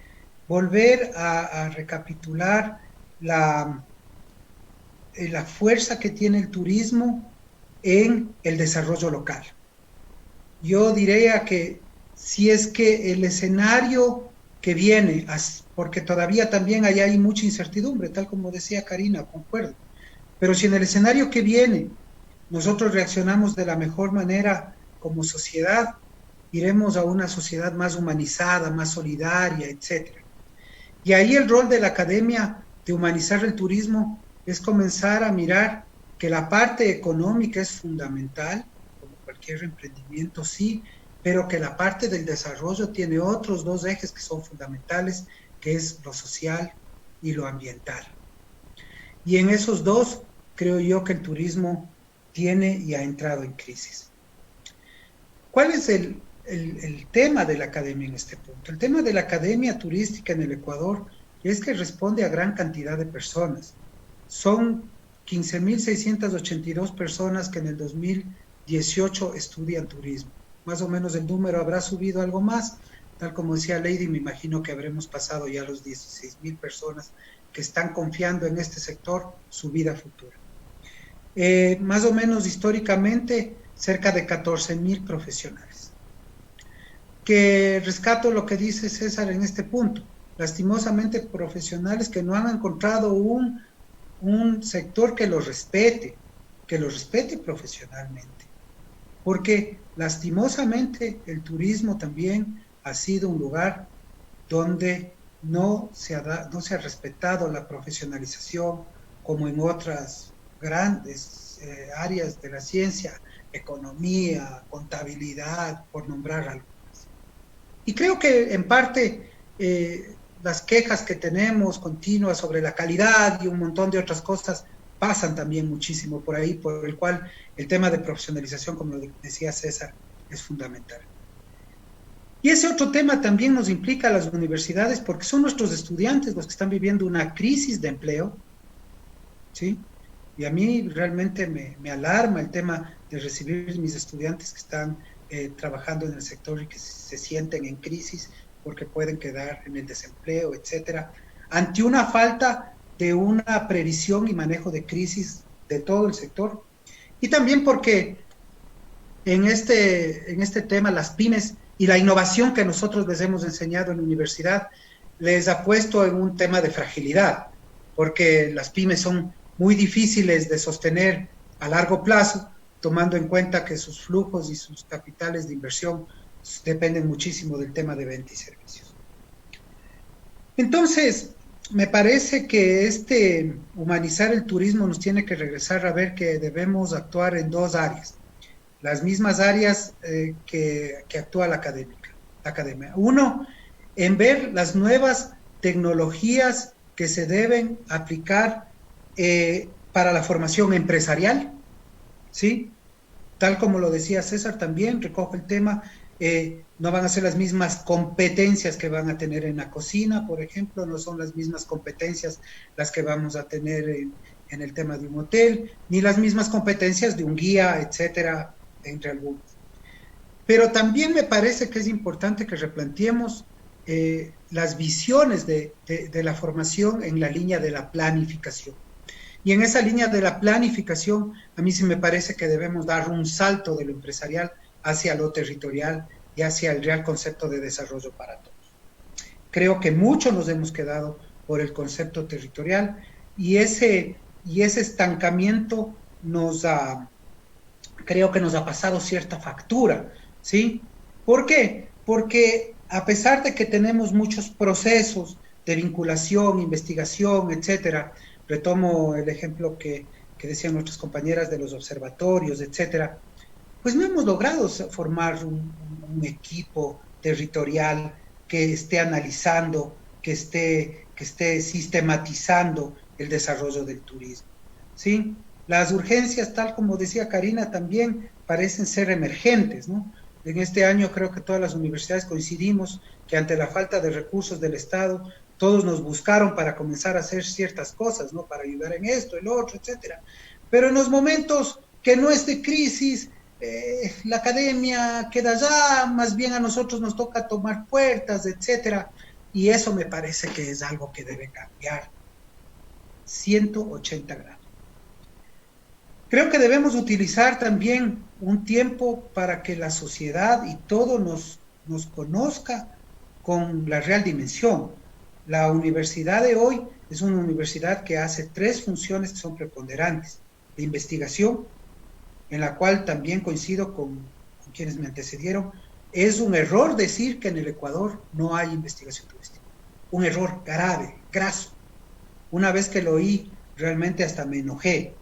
E: volver a recapitular la fuerza que tiene el turismo en el desarrollo local. Yo diría que si es que el escenario que viene, porque todavía también hay mucha incertidumbre, tal como decía Karina, concuerdo, pero si en el escenario que viene nosotros reaccionamos de la mejor manera como sociedad, iremos a una sociedad más humanizada, más solidaria, etc. Y ahí el rol de la academia de humanizar el turismo es comenzar a mirar que la parte económica es fundamental, como cualquier emprendimiento sí, pero que la parte del desarrollo tiene otros dos ejes que son fundamentales, que es lo social y lo ambiental. Y en esos dos creo yo que el turismo tiene y ha entrado en crisis. ¿Cuál es el tema de la academia en este punto? El tema de la academia turística en el Ecuador es que responde a gran cantidad de personas. Son 15.682 personas que en el 2018 estudian turismo. Más o menos el número habrá subido algo más, tal como decía Lady, me imagino que habremos pasado ya los 16.000 personas que están confiando en este sector su vida futura. Más o menos históricamente, cerca de 14.000 profesionales. Que rescato lo que dice César en este punto. Lastimosamente, profesionales que no han encontrado un sector que los respete profesionalmente. Porque lastimosamente el turismo también ha sido un lugar donde no se ha respetado la profesionalización como en otras grandes áreas de la ciencia, economía, contabilidad, por nombrar algunas. Y creo que en parte las quejas que tenemos continuas sobre la calidad y un montón de otras cosas pasan también muchísimo por ahí, por el cual el tema de profesionalización, como lo decía César, es fundamental. Y ese otro tema también nos implica a las universidades, porque son nuestros estudiantes los que están viviendo una crisis de empleo, ¿sí? Y a mí realmente me alarma el tema de recibir mis estudiantes que están trabajando en el sector y que se sienten en crisis porque pueden quedar en el desempleo, etcétera, ante una falta de una previsión y manejo de crisis de todo el sector. Y también porque en este tema las pymes y la innovación que nosotros les hemos enseñado en la universidad les ha puesto en un tema de fragilidad, porque las pymes son muy difíciles de sostener a largo plazo, tomando en cuenta que sus flujos y sus capitales de inversión dependen muchísimo del tema de venta y servicios. Entonces, me parece que humanizar el turismo nos tiene que regresar a ver que debemos actuar en dos áreas, las mismas áreas que actúa la academia. Uno, en ver las nuevas tecnologías que se deben aplicar para la formación empresarial, ¿sí? Tal como lo decía César también, recoge el tema, no van a ser las mismas competencias que van a tener en la cocina, por ejemplo, no son las mismas competencias las que vamos a tener en el tema de un hotel, ni las mismas competencias de un guía, etcétera, entre algunos. Pero también me parece que es importante que replanteemos las visiones de la formación en la línea de la planificación. Y en esa línea de la planificación, a mí sí me parece que debemos dar un salto de lo empresarial hacia lo territorial y hacia el real concepto de desarrollo para todos. Creo que mucho nos hemos quedado por el concepto territorial y ese estancamiento creo que nos ha pasado cierta factura, ¿sí? ¿Por qué? Porque a pesar de que tenemos muchos procesos de vinculación, investigación, etcétera, retomo el ejemplo que decían nuestras compañeras de los observatorios, etcétera, pues no hemos logrado formar un equipo territorial que esté analizando, que esté sistematizando el desarrollo del turismo, ¿sí? Las urgencias, tal como decía Karina, también parecen ser emergentes, ¿no? En este año creo que todas las universidades coincidimos que ante la falta de recursos del Estado todos nos buscaron para comenzar a hacer ciertas cosas, ¿no? Para ayudar en esto, el otro, etcétera. Pero en los momentos que no es de crisis, la academia queda allá, más bien a nosotros nos toca tomar puertas, etcétera. Y eso me parece que es algo que debe cambiar 180 grados. Creo que debemos utilizar también un tiempo para que la sociedad y todo nos conozca con la real dimensión. La universidad de hoy es una universidad que hace 3 funciones que son preponderantes. De investigación, en la cual también coincido con quienes me antecedieron, es un error decir que en el Ecuador no hay investigación turística. Un error grave, graso. Una vez que lo oí, realmente hasta me enojé,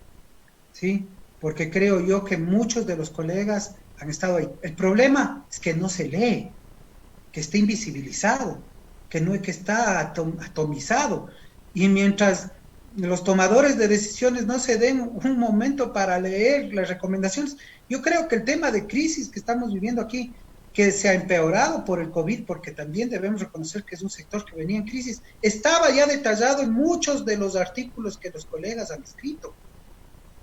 E: ¿sí? Porque creo yo que muchos de los colegas han estado ahí. El problema es que no se lee, que está invisibilizado, que está atomizado. Y mientras los tomadores de decisiones no se den un momento para leer las recomendaciones, yo creo que el tema de crisis que estamos viviendo aquí, que se ha empeorado por el COVID, porque también debemos reconocer que es un sector que venía en crisis, estaba ya detallado en muchos de los artículos que los colegas han escrito.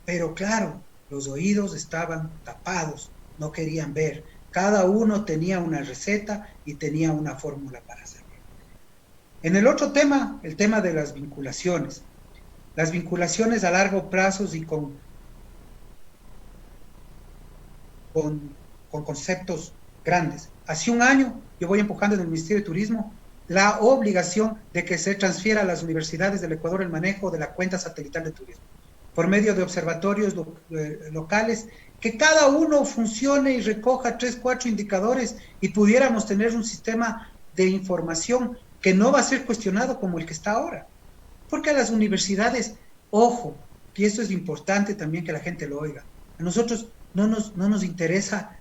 E: Pero claro, los oídos estaban tapados, no querían ver. Cada uno tenía una receta y tenía una fórmula para hacerlo. En el otro tema, el tema de las vinculaciones. Las vinculaciones a largo plazo y con conceptos grandes. Hace un año yo voy empujando en el Ministerio de Turismo la obligación de que se transfiera a las universidades del Ecuador el manejo de la cuenta satelital de turismo, por medio de observatorios locales, que cada uno funcione y recoja 3, 4 indicadores y pudiéramos tener un sistema de información que no va a ser cuestionado como el que está ahora. Porque a las universidades, ojo, y esto es importante también que la gente lo oiga, a nosotros no nos interesa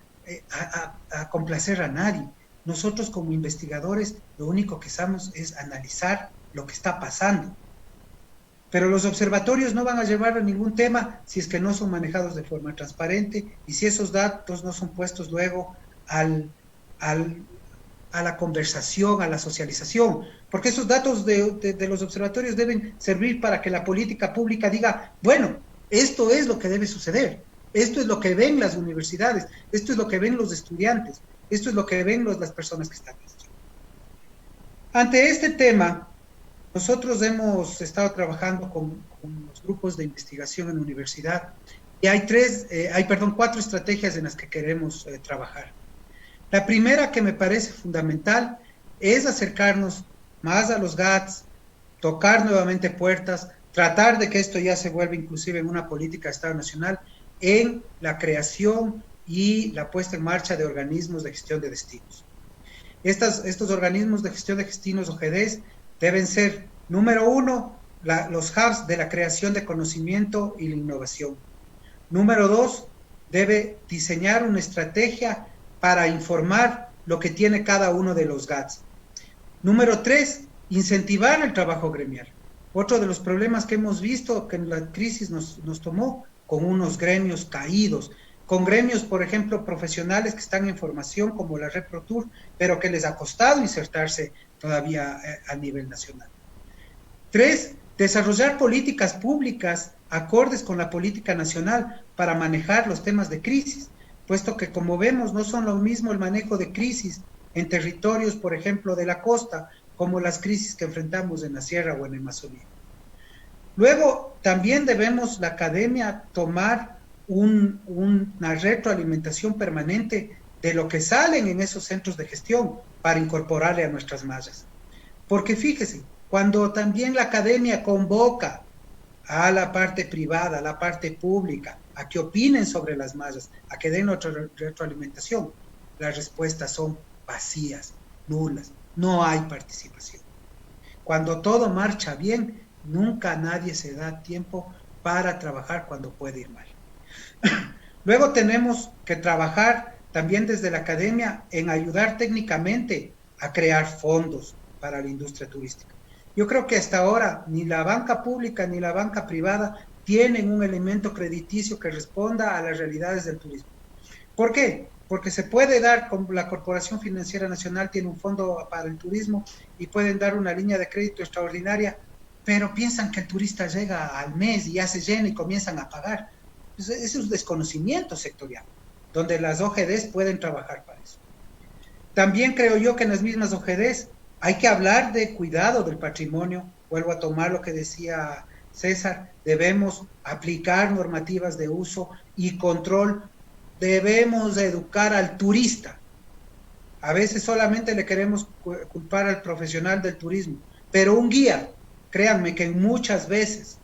E: a complacer a nadie. Nosotros como investigadores lo único que hacemos es analizar lo que está pasando. Pero los observatorios no van a llevar a ningún tema si es que no son manejados de forma transparente y si esos datos no son puestos luego a la conversación, a la socialización, porque esos datos de los observatorios deben servir para que la política pública diga, bueno, esto es lo que debe suceder, esto es lo que ven las universidades, esto es lo que ven los estudiantes, esto es lo que ven las personas que están aquí. Ante este tema, nosotros hemos estado trabajando con los grupos de investigación en la universidad y hay 4 estrategias en las que queremos trabajar. La primera, que me parece fundamental, es acercarnos más a los GATS, tocar nuevamente puertas, tratar de que esto ya se vuelva inclusive en una política de Estado Nacional, en la creación y la puesta en marcha de organismos de gestión de destinos. Estos organismos de gestión de destinos, OGDs, deben ser, número 1, los hubs de la creación de conocimiento y la innovación. Número 2, debe diseñar una estrategia para informar lo que tiene cada uno de los GATS. Número 3, incentivar el trabajo gremial. Otro de los problemas que hemos visto que en la crisis nos tomó con unos gremios caídos, con gremios, por ejemplo, profesionales que están en formación como la Red ProTour, pero que les ha costado insertarse todavía a nivel nacional. 3, desarrollar políticas públicas acordes con la política nacional para manejar los temas de crisis, puesto que, como vemos, no son lo mismo el manejo de crisis en territorios, por ejemplo, de la costa, como las crisis que enfrentamos en la sierra o en la Amazonía. Luego, también debemos, la academia, tomar una retroalimentación permanente de lo que salen en esos centros de gestión para incorporarle a nuestras mallas. Porque fíjese, cuando también la academia convoca a la parte privada, a la parte pública, a que opinen sobre las mallas, a que den otra retroalimentación, las respuestas son vacías, nulas, no hay participación. Cuando todo marcha bien, nunca nadie se da tiempo para trabajar cuando puede ir mal. Luego tenemos que trabajar también desde la academia en ayudar técnicamente a crear fondos para la industria turística. Yo creo que hasta ahora ni la banca pública ni la banca privada tienen un elemento crediticio que responda a las realidades del turismo. ¿Por qué? porque se puede dar, como la Corporación Financiera Nacional tiene un fondo para el turismo y pueden dar una línea de crédito extraordinaria, pero piensan que el turista llega al mes y ya se llena y comienzan a pagar. Eso es un desconocimiento sectorial, donde las OGDs pueden trabajar para eso. También creo yo que en las mismas OGDs hay que hablar de cuidado del patrimonio. Vuelvo a tomar lo que decía César, debemos aplicar normativas de uso y control, debemos educar al turista. A veces solamente le queremos culpar al profesional del turismo, pero un guía, créanme que muchas veces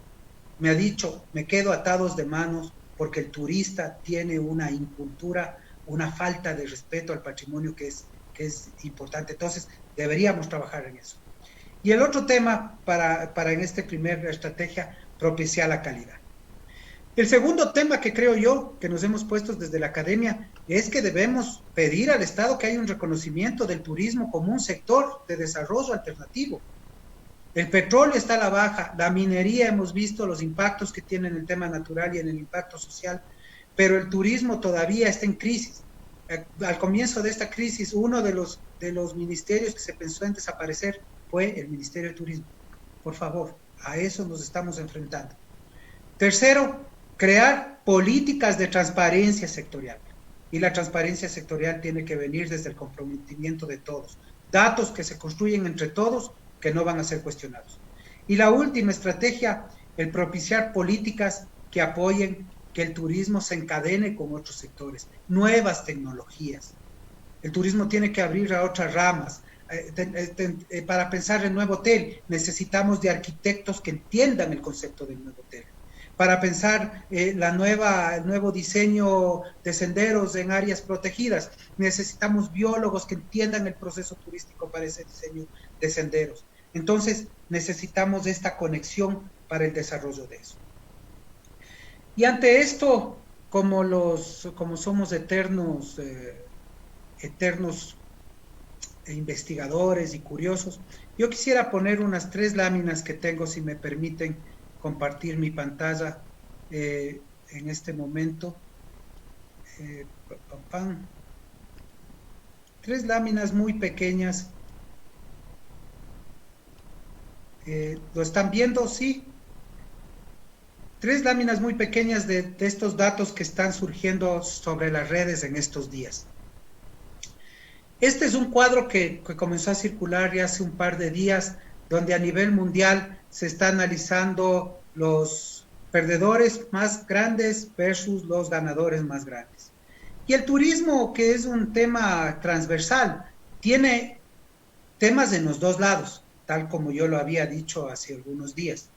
E: me ha dicho, me quedo atados de manos porque el turista tiene una incultura, una falta de respeto al patrimonio que es importante. Entonces, deberíamos trabajar en eso. Y el otro tema para en esta primera estrategia, propiciar la calidad. El segundo tema que creo yo que nos hemos puesto desde la academia es que debemos pedir al Estado que haya un reconocimiento del turismo como un sector de desarrollo alternativo. El petróleo está a la baja, la minería hemos visto los impactos que tiene en el tema natural y en el impacto social, pero el turismo todavía está en crisis. Al comienzo de esta crisis, uno de los ministerios que se pensó en desaparecer fue el Ministerio de Turismo. Por favor, a eso nos estamos enfrentando. Tercero, crear políticas de transparencia sectorial. Y la transparencia sectorial tiene que venir desde el comprometimiento de todos. Datos que se construyen entre todos que no van a ser cuestionados. Y la última estrategia, el propiciar políticas que apoyen que el turismo se encadene con otros sectores, nuevas tecnologías. El turismo tiene que abrir a otras ramas. Para pensar en nuevo hotel, necesitamos de arquitectos que entiendan el concepto del nuevo hotel. Para pensar el nuevo diseño de senderos en áreas protegidas, necesitamos biólogos que entiendan el proceso turístico para ese diseño de senderos. Entonces, necesitamos esta conexión para el desarrollo de eso. Y ante esto, como somos eternos investigadores y curiosos, yo quisiera poner unas 3 láminas que tengo, si me permiten compartir mi pantalla en este momento. 3 láminas muy pequeñas. ¿Lo están viendo? Sí. 3 láminas muy pequeñas de estos datos que están surgiendo sobre las redes en estos días. Este es un cuadro que comenzó a circular ya hace un par de días, donde a nivel mundial se está analizando los perdedores más grandes versus los ganadores más grandes. Y el turismo, que es un tema transversal, tiene temas en los dos lados, tal como yo lo había dicho hace algunos días.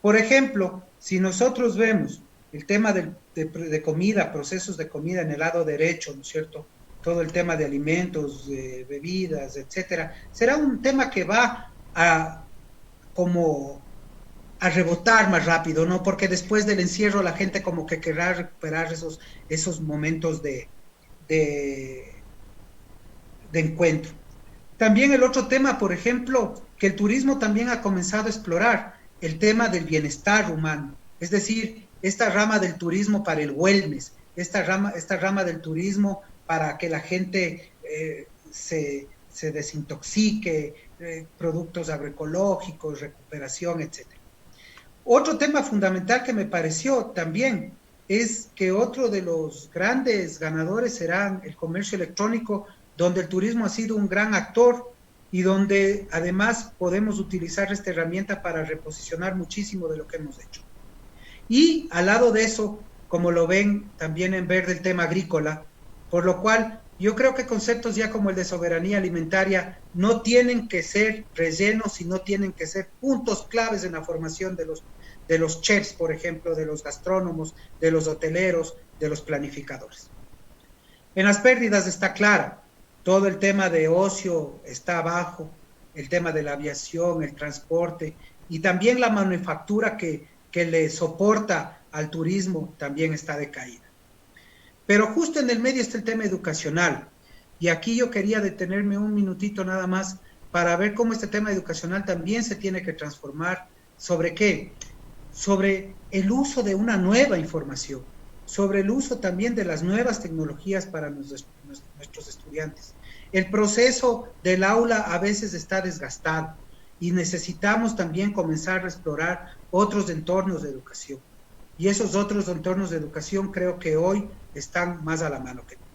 E: Por ejemplo, si nosotros vemos el tema de comida, procesos de comida en el lado derecho, ¿no es cierto?, todo el tema de alimentos, de bebidas, etcétera, será un tema que va a rebotar más rápido, ¿no? Porque después del encierro la gente como que querrá recuperar esos momentos de encuentro. También el otro tema, por ejemplo, que el turismo también ha comenzado a explorar el tema del bienestar humano, es decir, esta rama del turismo para el wellness, esta rama del turismo para que la gente se desintoxique, productos agroecológicos, recuperación, etc. Otro tema fundamental que me pareció también es que otro de los grandes ganadores será el comercio electrónico, donde el turismo ha sido un gran actor y donde además podemos utilizar esta herramienta para reposicionar muchísimo de lo que hemos hecho. Y al lado de eso, como lo ven también en verde, el tema agrícola, por lo cual yo creo que conceptos ya como el de soberanía alimentaria no tienen que ser rellenos, sino tienen que ser puntos claves en la formación de los chefs, por ejemplo, de los gastrónomos, de los hoteleros, de los planificadores. En las pérdidas está clara, todo el tema de ocio está abajo, el tema de la aviación, el transporte y también la manufactura que le soporta al turismo también está decaída. Pero justo en el medio está el tema educacional, y aquí yo quería detenerme un minutito nada más para ver cómo este tema educacional también se tiene que transformar. ¿Sobre qué? Sobre el uso de una nueva información, sobre el uso también de las nuevas tecnologías para nuestros estudiantes. El proceso del aula a veces está desgastado y necesitamos también comenzar a explorar otros entornos de educación. Y esos otros entornos de educación creo que hoy están más a la mano que nunca.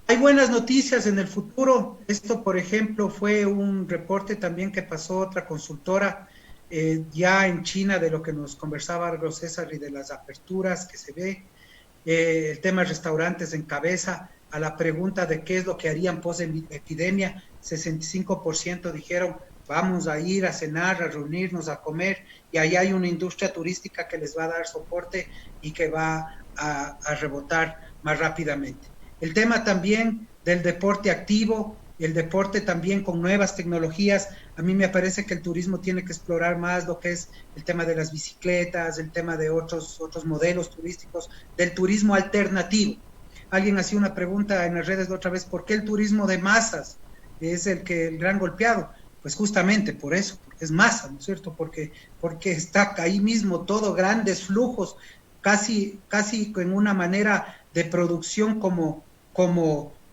E: Hay buenas noticias en el futuro. Esto, por ejemplo, fue un reporte también que pasó otra consultora ya en China, de lo que nos conversaba algo César y de las aperturas que se ve. El tema de restaurantes encabeza a la pregunta de qué es lo que harían post-epidemia. 65% dijeron vamos a ir a cenar, a reunirnos, a comer, y ahí hay una industria turística que les va a dar soporte y que va a rebotar más rápidamente. El tema también del deporte activo, el deporte también con nuevas tecnologías. A mí me parece que el turismo tiene que explorar más lo que es el tema de las bicicletas, el tema de otros modelos turísticos, del turismo alternativo. Alguien hacía una pregunta en las redes la otra vez, ¿por qué el turismo de masas es el gran golpeado? Pues justamente por eso, porque es masa, ¿no es cierto? Porque está ahí mismo todo, grandes flujos, casi en una manera de producción como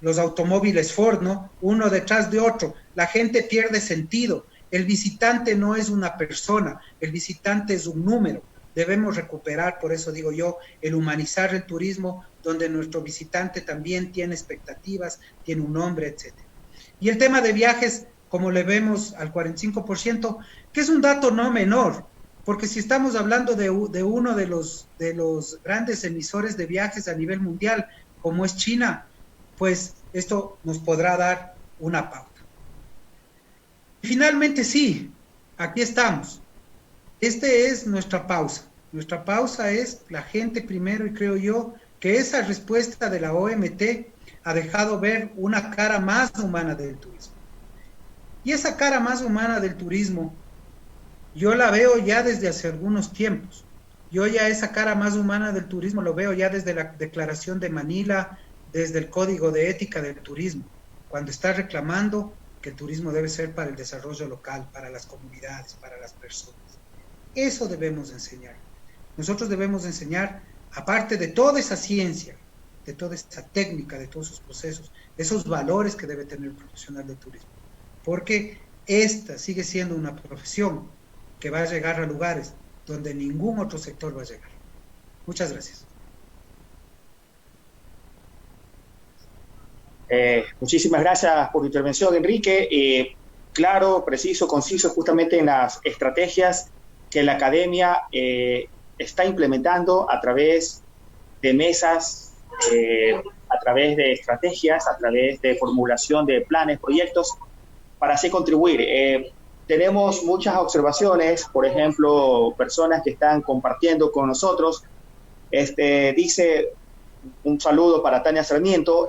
E: los automóviles Ford, ¿no? Uno detrás de otro. La gente pierde sentido. El visitante no es una persona, el visitante es un número. Debemos recuperar, por eso digo yo, el humanizar el turismo, donde nuestro visitante también tiene expectativas, tiene un nombre, etc. Y el tema de viajes, como le vemos al 45%, que es un dato no menor, porque si estamos hablando de uno de los grandes emisores de viajes a nivel mundial, como es China, pues esto nos podrá dar una pauta. Y finalmente sí, aquí estamos. Este es nuestra pausa. Nuestra pausa es la gente primero, y creo yo que esa respuesta de la OMT ha dejado ver una cara más humana del turismo. Y esa cara más humana del turismo, yo la veo ya desde hace algunos tiempos. Yo ya esa cara más humana del turismo lo veo ya desde la Declaración de Manila, desde el Código de Ética del Turismo, cuando está reclamando que el turismo debe ser para el desarrollo local, para las comunidades, para las personas. Eso debemos enseñar. Nosotros debemos enseñar, aparte de toda esa ciencia, de toda esa técnica, de todos esos procesos, esos valores que debe tener el profesional de turismo. Porque esta sigue siendo una profesión que va a llegar a lugares donde ningún otro sector va a llegar. Muchas gracias.
A: Muchísimas gracias por tu intervención, Enrique. Claro, preciso, conciso, justamente en las estrategias que la academia está implementando a través de mesas, a través de estrategias, a través de formulación de planes, proyectos, para así contribuir. Tenemos muchas observaciones, por ejemplo, personas que están compartiendo con nosotros. Dice un saludo para Tania Sarmiento.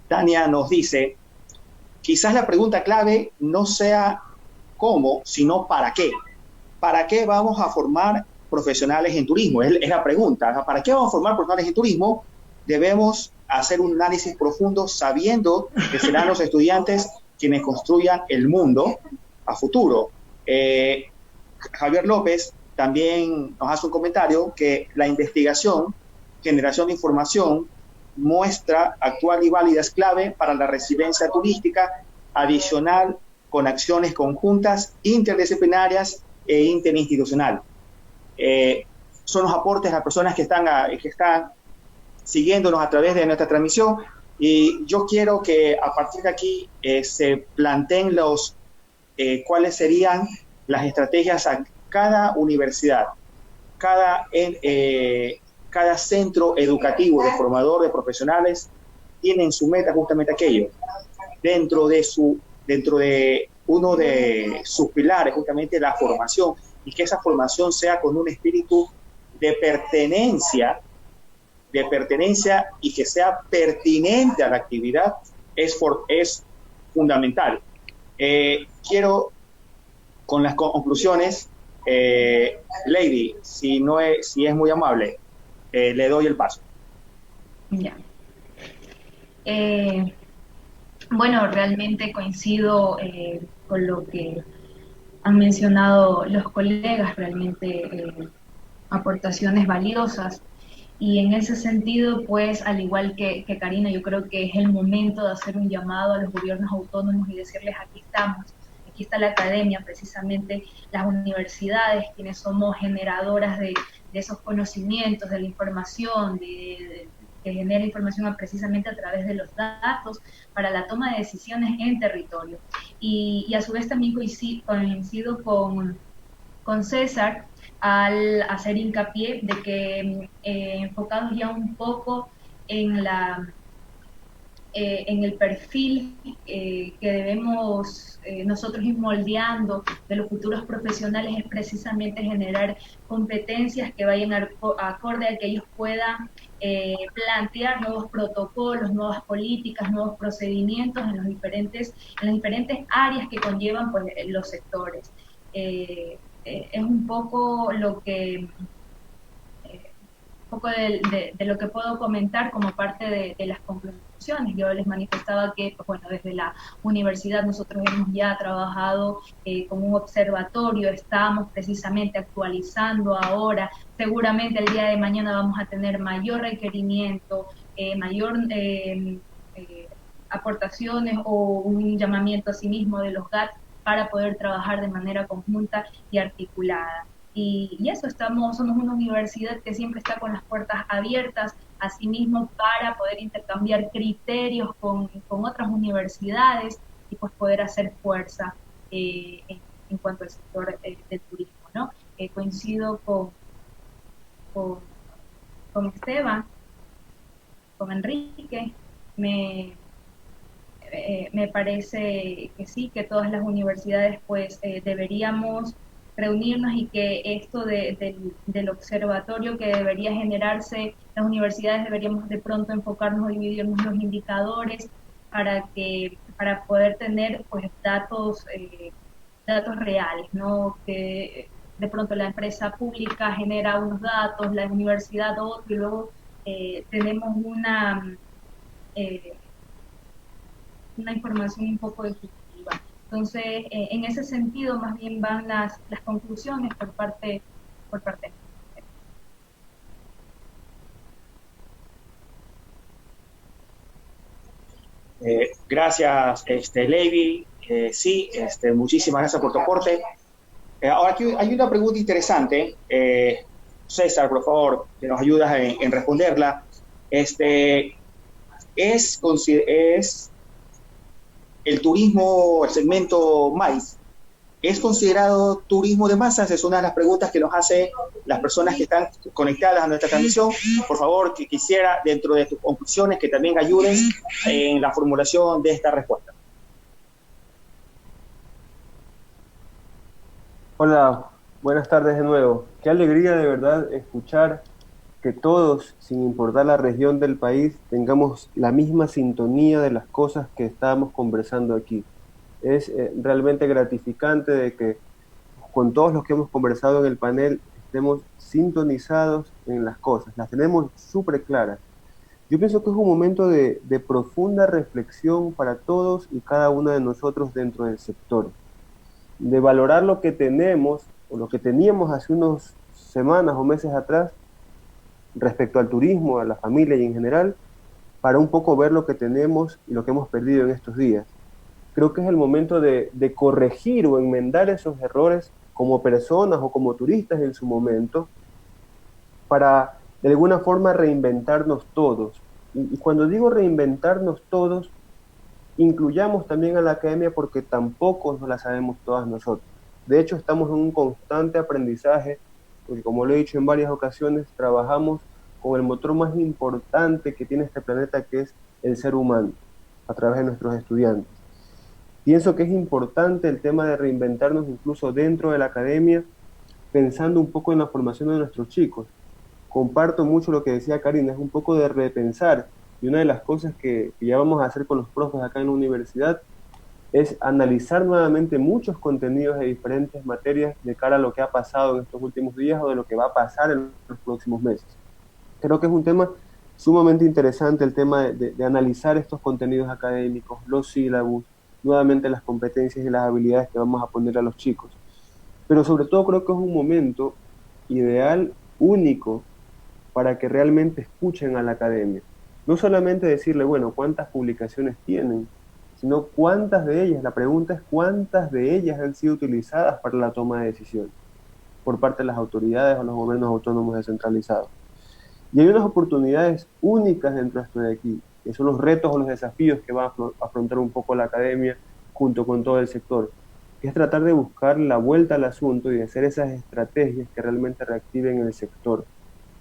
A: Tania nos dice, quizás la pregunta clave no sea cómo, sino para qué. ¿Para qué vamos a formar profesionales en turismo? Es la pregunta. ¿Para qué vamos a formar profesionales en turismo? Debemos hacer un análisis profundo sabiendo que serán los estudiantes quienes construyan el mundo a futuro. Javier López también nos hace un comentario que la investigación, generación de información, muestra actual y válida es clave para la residencia turística, adicional con acciones conjuntas, interdisciplinarias e interinstitucional. Son los aportes a las personas que están siguiéndonos a través de nuestra transmisión, y yo quiero que a partir de aquí se planteen cuáles serían las estrategias a cada universidad, cada centro educativo de formador de profesionales tiene en su meta justamente aquello. Dentro de uno de sus pilares, justamente la formación, y que esa formación sea con un espíritu de pertenencia y que sea pertinente a la actividad, es fundamental. Quiero, con las conclusiones, Lady, si es muy amable, le doy el paso.
B: Ya. Bueno, realmente coincido con lo que han mencionado los colegas. Realmente aportaciones valiosas. Y en ese sentido, pues, al igual que Karina, yo creo que es el momento de hacer un llamado a los gobiernos autónomos y decirles, aquí estamos, aquí está la academia, precisamente las universidades, quienes somos generadoras de esos conocimientos, de la información, que genera información precisamente a través de los datos para la toma de decisiones en territorio. Y a su vez también coincido con César al hacer hincapié de que enfocados ya un poco en en el perfil que debemos nosotros ir moldeando de los futuros profesionales es precisamente generar competencias que vayan acorde a que ellos puedan plantear nuevos protocolos, nuevas políticas, nuevos procedimientos en las diferentes áreas que conllevan pues, los sectores. Es un poco lo que un poco de lo que puedo comentar como parte de las conclusiones. Yo les manifestaba que, pues, bueno, desde la universidad nosotros hemos ya trabajado con un observatorio, estamos precisamente actualizando ahora, seguramente el día de mañana vamos a tener mayor requerimiento, mayor aportaciones o un llamamiento a sí mismo de los GAT para poder trabajar de manera conjunta y articulada. Y eso, somos una universidad que siempre está con las puertas abiertas, asimismo para poder intercambiar criterios con otras universidades y pues poder hacer fuerza en cuanto al sector del turismo, ¿no? Coincido con, Esteban, con Enrique, me parece que sí, que todas las universidades pues deberíamos reunirnos y que esto del observatorio que debería generarse, las universidades deberíamos de pronto enfocarnos o dividirnos los indicadores para poder tener pues datos reales, ¿no? Que de pronto la empresa pública genera unos datos, la universidad otro, y luego tenemos una información un poco ejecutiva. Entonces, en ese sentido, más bien van las conclusiones por parte.
A: Gracias, Levi. Sí, muchísimas gracias por tu aporte. Ahora aquí hay una pregunta interesante. César, por favor, que nos ayudas en responderla. ¿Es el turismo, el segmento MAIS, es considerado turismo de masas? Es una de las preguntas que nos hacen las personas que están conectadas a nuestra transmisión. Por favor, que quisiera, dentro de tus conclusiones, que también ayudes en la formulación de esta respuesta.
C: Hola, buenas tardes de nuevo. Qué alegría de verdad escuchar que todos, sin importar la región del país, tengamos la misma sintonía de las cosas que estábamos conversando aquí. Es realmente gratificante de que con todos los que hemos conversado en el panel estemos sintonizados en las cosas, las tenemos súper claras. Yo pienso que es un momento de profunda reflexión para todos y cada uno de nosotros dentro del sector, de valorar lo que tenemos o lo que teníamos hace unas semanas o meses atrás respecto al turismo, a la familia y en general, para un poco ver lo que tenemos y lo que hemos perdido en estos días. Creo que es el momento de corregir o enmendar esos errores como personas o como turistas en su momento, para de alguna forma reinventarnos todos. Y cuando digo reinventarnos todos, incluyamos también a la academia, porque tampoco nos la sabemos todas nosotros. De hecho, estamos en un constante aprendizaje, porque como lo he dicho en varias ocasiones, trabajamos con el motor más importante que tiene este planeta, que es el ser humano, a través de nuestros estudiantes. Pienso que es importante el tema de reinventarnos incluso dentro de la academia, pensando un poco en la formación de nuestros chicos. Comparto mucho lo que decía Karina, es un poco de repensar, y una de las cosas que ya vamos a hacer con los profes acá en la universidad es analizar nuevamente muchos contenidos de diferentes materias de cara a lo que ha pasado en estos últimos días o de lo que va a pasar en los próximos meses. Creo que es un tema sumamente interesante el tema de analizar estos contenidos académicos, los sílabus, nuevamente las competencias y las habilidades que vamos a poner a los chicos. Pero sobre todo creo que es un momento ideal único para que realmente escuchen a la academia. No solamente decirle, bueno, cuántas publicaciones tienen, sino cuántas de ellas, la pregunta es cuántas de ellas han sido utilizadas para la toma de decisiones por parte de las autoridades o los gobiernos autónomos descentralizados. Y hay unas oportunidades únicas dentro de esto de aquí, que son los retos o los desafíos que va a afrontar un poco la academia junto con todo el sector, que es tratar de buscar la vuelta al asunto y de hacer esas estrategias que realmente reactiven el sector.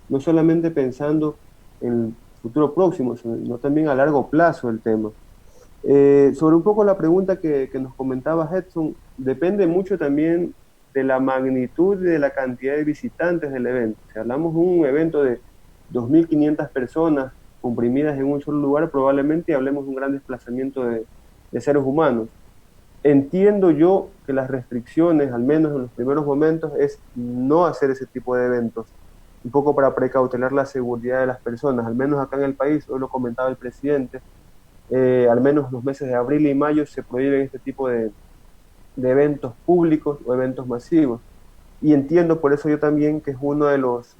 C: No solamente pensando en el futuro próximo, sino también a largo plazo el tema. Sobre un poco la pregunta que nos comentaba Edson, depende mucho también de la magnitud y de la cantidad de visitantes del evento. Si hablamos de un evento de 2.500 personas comprimidas en un solo lugar, probablemente hablemos de un gran desplazamiento de seres humanos. Entiendo yo que las restricciones, al menos en los primeros momentos, es no hacer ese tipo de eventos, un poco para precautelar la seguridad de las personas, al menos acá en el país, hoy lo comentaba el presidente, al menos los meses de abril y mayo se prohíben este tipo de eventos públicos o eventos masivos. Y entiendo por eso yo también que es uno de los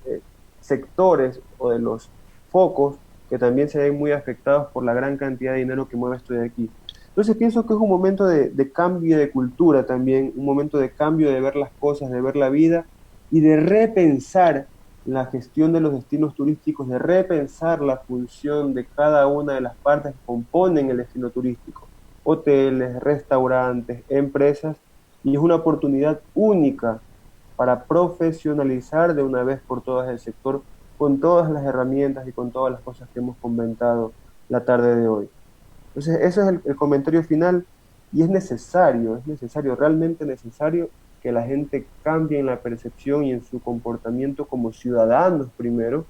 C: sectores o de los focos que también se ven muy afectados por la gran cantidad de dinero que mueve esto de aquí. Entonces pienso que es un momento de cambio de cultura también, un momento de cambio de ver las cosas, de ver la vida y de repensar la gestión de los destinos turísticos, de repensar la función de cada una de las partes que componen el destino turístico, hoteles, restaurantes, empresas, y es una oportunidad única para profesionalizar de una vez por todas el sector con todas las herramientas y con todas las cosas que hemos comentado la tarde de hoy. Entonces, eso es el comentario final, y es necesario, realmente necesario que la gente cambie en la percepción y en su comportamiento como ciudadanos primero,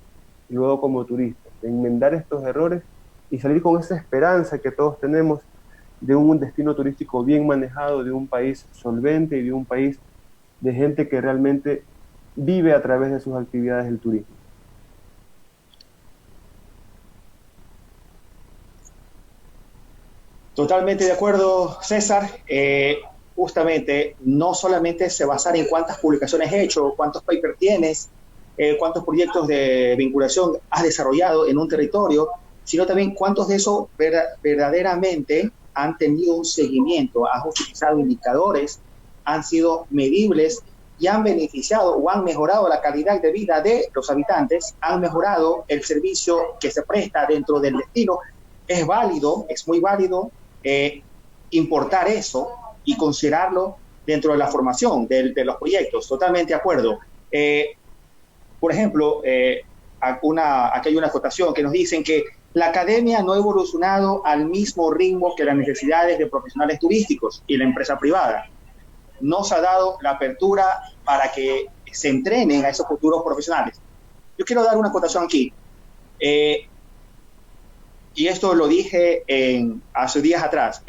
C: y luego como turistas, de enmendar estos errores y salir con esa esperanza que todos tenemos de un destino turístico bien manejado, de un país solvente y de un país de gente que realmente vive a través de sus actividades del turismo.
A: Totalmente de acuerdo, César. Justamente, no solamente se basar en cuántas publicaciones has hecho, cuántos papers tienes, cuántos proyectos de vinculación has desarrollado en un territorio, sino también cuántos de esos verdaderamente han tenido un seguimiento, has utilizado indicadores, han sido medibles y han beneficiado o han mejorado la calidad de vida de los habitantes, han mejorado el servicio que se presta dentro del destino. Es válido, es muy válido importar eso y considerarlo dentro de la formación de los proyectos. Totalmente de acuerdo. Por ejemplo, aquí hay una acotación que nos dicen que la academia no ha evolucionado al mismo ritmo que las necesidades de profesionales turísticos y la empresa privada. No se ha dado la apertura para que se entrenen a esos futuros profesionales. Yo quiero dar una acotación aquí. Y esto lo dije hace días atrás.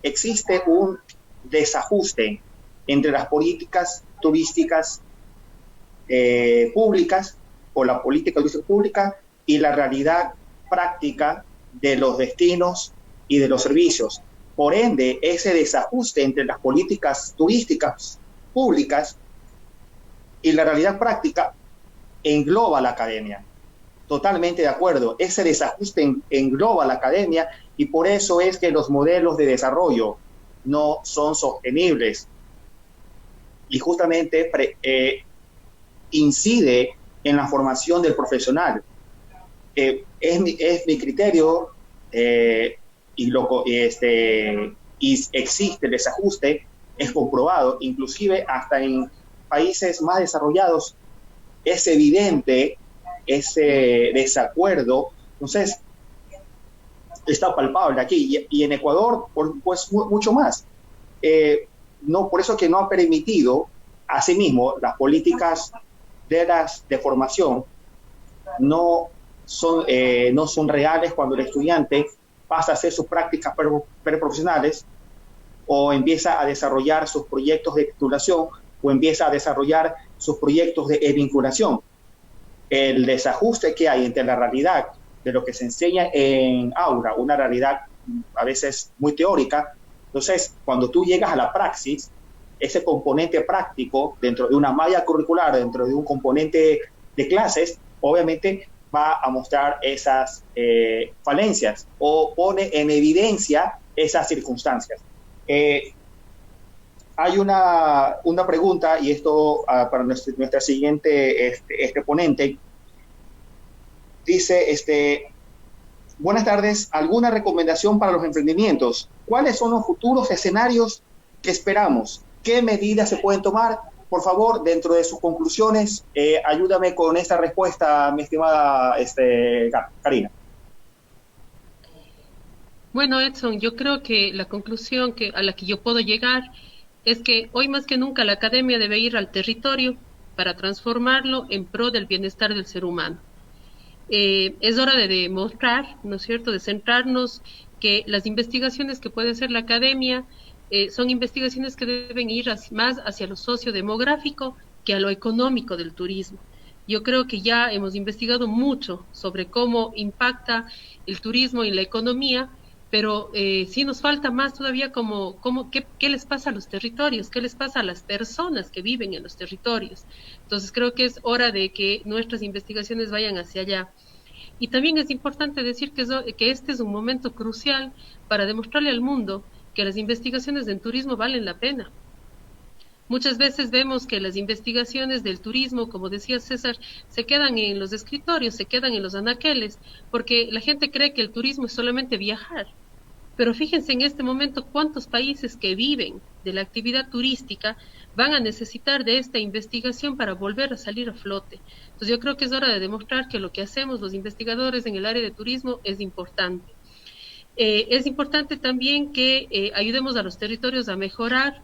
A: Existe un desajuste entre las políticas turísticas públicas o la política turística pública y la realidad práctica de los destinos y de los servicios. Por ende, ese desajuste entre las políticas turísticas públicas y la realidad práctica engloba a la academia. Totalmente de acuerdo. Ese desajuste engloba a la academia y por eso es que los modelos de desarrollo no son sostenibles. Y justamente incide en la formación del profesional. Es mi criterio y existe el desajuste, es comprobado, inclusive hasta en países más desarrollados es evidente ese desacuerdo. Entonces está palpable aquí y en Ecuador pues mucho más. No, por eso que no ha permitido asimismo las políticas de formación no son reales cuando el estudiante pasa a hacer sus prácticas preprofesionales o empieza a desarrollar sus proyectos de titulación o empieza a desarrollar sus proyectos de vinculación. El desajuste que hay entre la realidad de lo que se enseña en aula, una realidad a veces muy teórica, entonces cuando tú llegas a la praxis, ese componente práctico dentro de una malla curricular, dentro de un componente de clases, obviamente va a mostrar esas falencias o pone en evidencia esas circunstancias. Hay una pregunta, y esto para nuestra siguiente ponente. Dice, buenas tardes, ¿alguna recomendación para los emprendimientos? ¿Cuáles son los futuros escenarios que esperamos? ¿Qué medidas se pueden tomar? Por favor, dentro de sus conclusiones, ayúdame con esta respuesta, mi estimada Karina.
D: Bueno, Edson, yo creo que la conclusión a la que yo puedo llegar es que hoy más que nunca la academia debe ir al territorio para transformarlo en pro del bienestar del ser humano. Es hora de demostrar, ¿no es cierto?, de centrarnos que las investigaciones que puede hacer la academia son investigaciones que deben ir más hacia lo sociodemográfico que a lo económico del turismo. Yo creo que ya hemos investigado mucho sobre cómo impacta el turismo en la economía, pero sí nos falta más todavía qué les pasa a los territorios, qué les pasa a las personas que viven en los territorios. Entonces creo que es hora de que nuestras investigaciones vayan hacia allá. Y también es importante decir que este es un momento crucial para demostrarle al mundo que las investigaciones en turismo valen la pena. Muchas veces vemos que las investigaciones del turismo, como decía César, se quedan en los escritorios, se quedan en los anaqueles, porque la gente cree que el turismo es solamente viajar. Pero fíjense en este momento cuántos países que viven de la actividad turística van a necesitar de esta investigación para volver a salir a flote. Entonces yo creo que es hora de demostrar que lo que hacemos los investigadores en el área de turismo es importante. Es importante también que ayudemos a los territorios a mejorar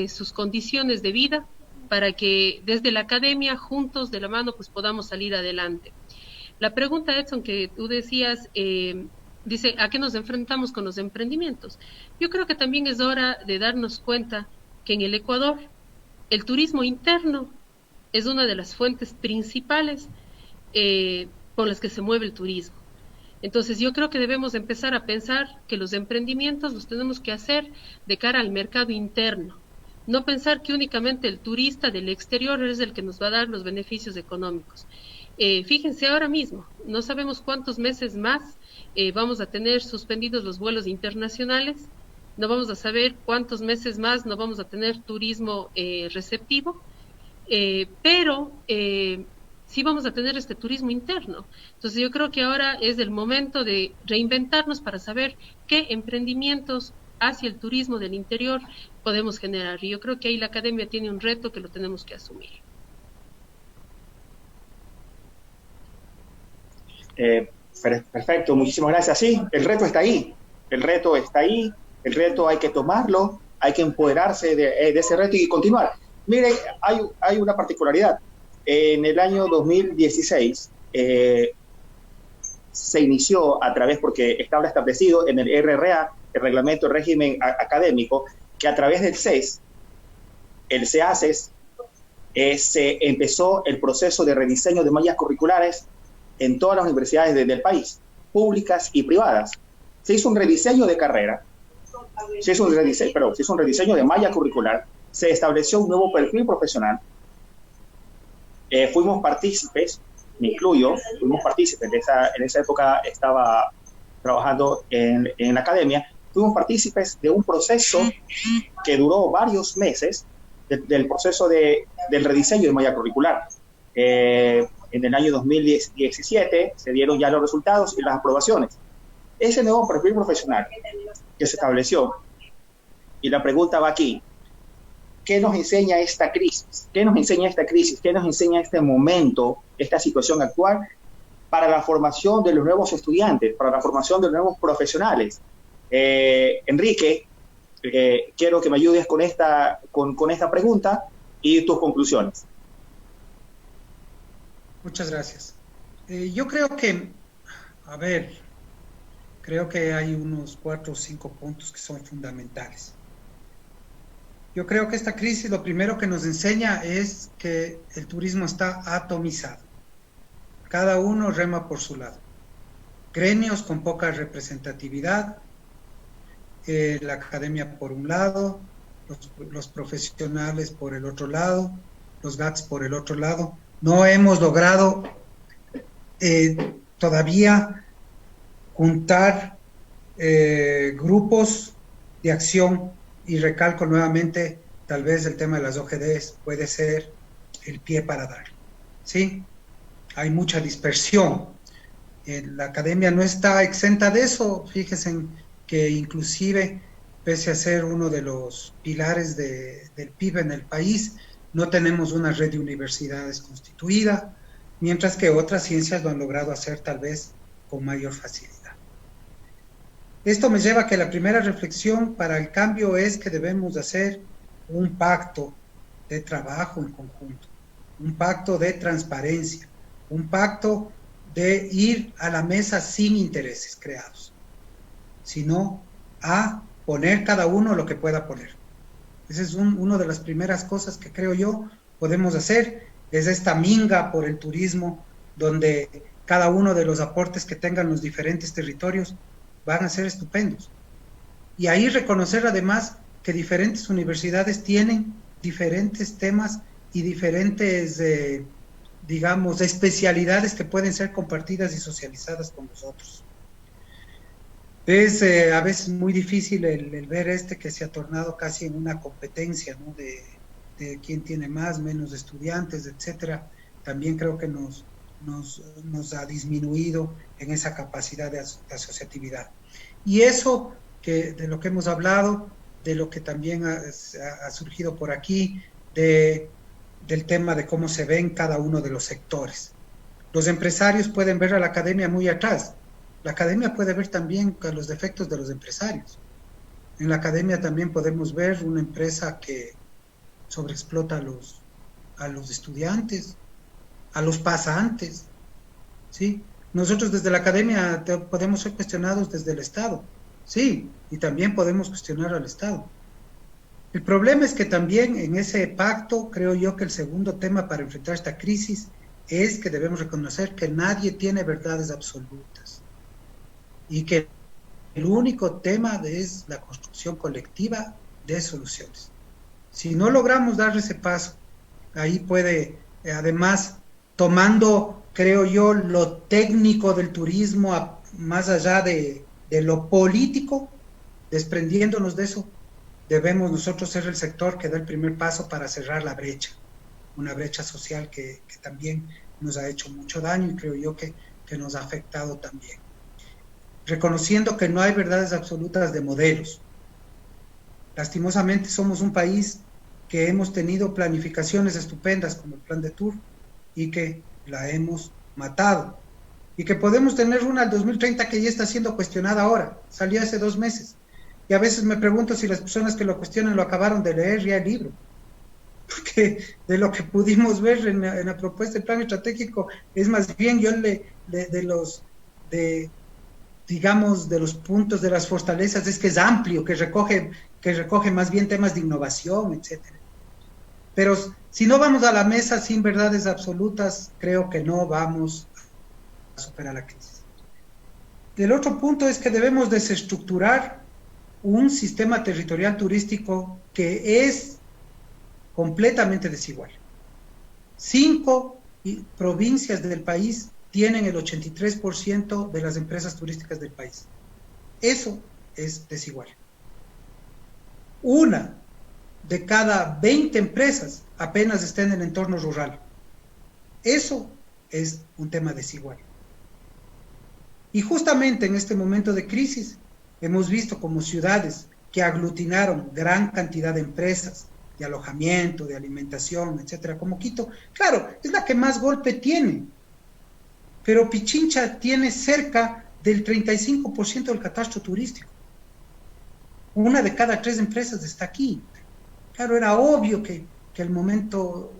D: sus condiciones de vida para que desde la academia, juntos de la mano, pues podamos salir adelante. La pregunta, Edson, que tú decías, dice, ¿a qué nos enfrentamos con los emprendimientos? Yo creo que también es hora de darnos cuenta que en el Ecuador el turismo interno es una de las fuentes principales con las que se mueve el turismo. Entonces yo creo que debemos empezar a pensar que los emprendimientos los tenemos que hacer de cara al mercado interno. No pensar que únicamente el turista del exterior es el que nos va a dar los beneficios económicos. Fíjense ahora mismo, no sabemos cuántos meses más vamos a tener suspendidos los vuelos internacionales, no vamos a saber cuántos meses más no vamos a tener turismo receptivo, pero sí vamos a tener este turismo interno. Entonces yo creo que ahora es el momento de reinventarnos para saber qué emprendimientos hacia el turismo del interior podemos generar. Y yo creo que ahí la academia tiene un reto que lo tenemos que asumir.
A: Perfecto, muchísimas gracias. Sí, el reto está ahí, el reto hay que tomarlo, hay que empoderarse de ese reto y continuar. Mire, hay una particularidad. En el año 2016 se inició a través, porque estaba establecido en el RRA, el Reglamento de Régimen Académico, que a través del CES, el CEACES, se empezó el proceso de rediseño de mallas curriculares en todas las universidades del país, públicas y privadas. Se hizo un rediseño de carrera, se hizo un rediseño de malla curricular, se estableció un nuevo perfil profesional. Fuimos partícipes, me incluyo, fuimos partícipes, en esa época estaba trabajando en la academia, fuimos partícipes de un proceso que duró varios meses, del proceso del rediseño de malla curricular. En el año 2017 se dieron ya los resultados y las aprobaciones. Ese nuevo perfil profesional que se estableció, y la pregunta va aquí, ¿qué nos enseña esta crisis? ¿Qué nos enseña esta crisis? ¿Qué nos enseña este momento, esta situación actual para la formación de los nuevos estudiantes, para la formación de los nuevos profesionales? Enrique, quiero que me ayudes con esta pregunta y tus conclusiones.
E: Muchas gracias. Yo creo que, creo que hay unos 4 o 5 puntos que son fundamentales. Yo creo que esta crisis lo primero que nos enseña es que el turismo está atomizado. Cada uno rema por su lado. Gremios con poca representatividad, la academia por un lado, los profesionales por el otro lado, los GATS por el otro lado. no hemos logrado todavía juntar grupos de acción, y recalco nuevamente, tal vez el tema de las OGDs puede ser el pie para dar, ¿sí? Hay mucha dispersión. La academia no está exenta de eso. Fíjense que inclusive, pese a ser uno de los pilares del PIB en el país, no tenemos una red de universidades constituida, mientras que otras ciencias lo han logrado hacer tal vez con mayor facilidad. Esto me lleva a que la primera reflexión para el cambio es que debemos hacer un pacto de trabajo en conjunto, un pacto de transparencia, un pacto de ir a la mesa sin intereses creados, sino a poner cada uno lo que pueda poner. Esa es una de las primeras cosas que creo yo podemos hacer, es esta minga por el turismo, donde cada uno de los aportes que tengan los diferentes territorios van a ser estupendos. Y ahí reconocer además que diferentes universidades tienen diferentes temas y diferentes, digamos, especialidades que pueden ser compartidas y socializadas con nosotros. Es a veces muy difícil el ver que se ha tornado casi en una competencia, ¿no? de quién tiene más, menos estudiantes, etcétera. También creo que nos ha disminuido en esa capacidad de asociatividad. Y eso de lo que hemos hablado, de lo que también ha surgido por aquí, del tema de cómo se ven cada uno de los sectores. Los empresarios pueden ver a la academia muy atrás. La academia puede ver también los defectos de los empresarios. En la academia también podemos ver una empresa que sobreexplota a los estudiantes, a los pasantes, ¿sí? Nosotros desde la academia podemos ser cuestionados desde el Estado, sí, y también podemos cuestionar al Estado. El problema es que también en ese pacto, creo yo que el segundo tema para enfrentar esta crisis es que debemos reconocer que nadie tiene verdades absolutas y que el único tema es la construcción colectiva de soluciones. Si no logramos dar ese paso, ahí puede, además, tomando, creo yo, lo técnico del turismo más allá de lo político, desprendiéndonos de eso, debemos nosotros ser el sector que da el primer paso para cerrar la brecha, una brecha social que también nos ha hecho mucho daño y creo yo que nos ha afectado también. Reconociendo que no hay verdades absolutas de modelos. Lastimosamente somos un país que hemos tenido planificaciones estupendas como el plan de Tour y que la hemos matado. Y que podemos tener una al 2030 que ya está siendo cuestionada ahora, salió hace 2 meses. Y a veces me pregunto si las personas que lo cuestionan lo acabaron de leer ya el libro. Porque de lo que pudimos ver en la propuesta del plan estratégico es más bien digamos, de los puntos, de las fortalezas, es que es amplio, que recoge más bien temas de innovación, etcétera. Pero si no vamos a la mesa sin verdades absolutas, creo que no vamos a superar la crisis. El otro punto es que debemos desestructurar un sistema territorial turístico que es completamente desigual. 5 provincias del país tienen el 83% de las empresas turísticas del país. Eso es desigual. 1 de cada 20 empresas apenas está en el entorno rural. Eso es un tema desigual. Y justamente en este momento de crisis hemos visto como ciudades que aglutinaron gran cantidad de empresas de alojamiento, de alimentación, etcétera, como Quito, claro, es la que más golpe tiene, pero Pichincha tiene cerca del 35% del catastro turístico. 1 de cada 3 empresas está aquí. Claro, era obvio que el momento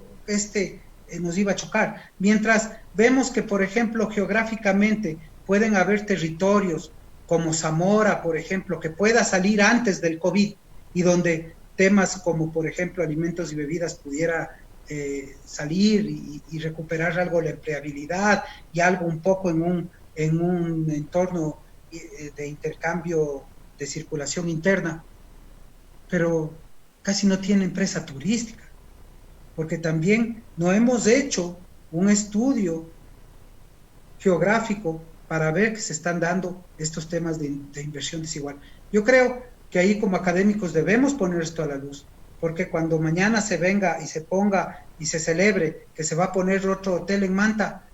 E: nos iba a chocar. Mientras vemos que, por ejemplo, geográficamente pueden haber territorios como Zamora, por ejemplo, que pueda salir antes del COVID y donde temas como, por ejemplo, alimentos y bebidas pudiera salir y recuperar algo la empleabilidad y algo un poco en un entorno de intercambio de circulación interna, pero casi no tiene empresa turística, porque también no hemos hecho un estudio geográfico para ver que se están dando estos temas de inversión desigual. Yo creo que ahí como académicos debemos poner esto a la luz, porque cuando mañana se venga y se ponga y se celebre que se va a poner otro hotel en Manta,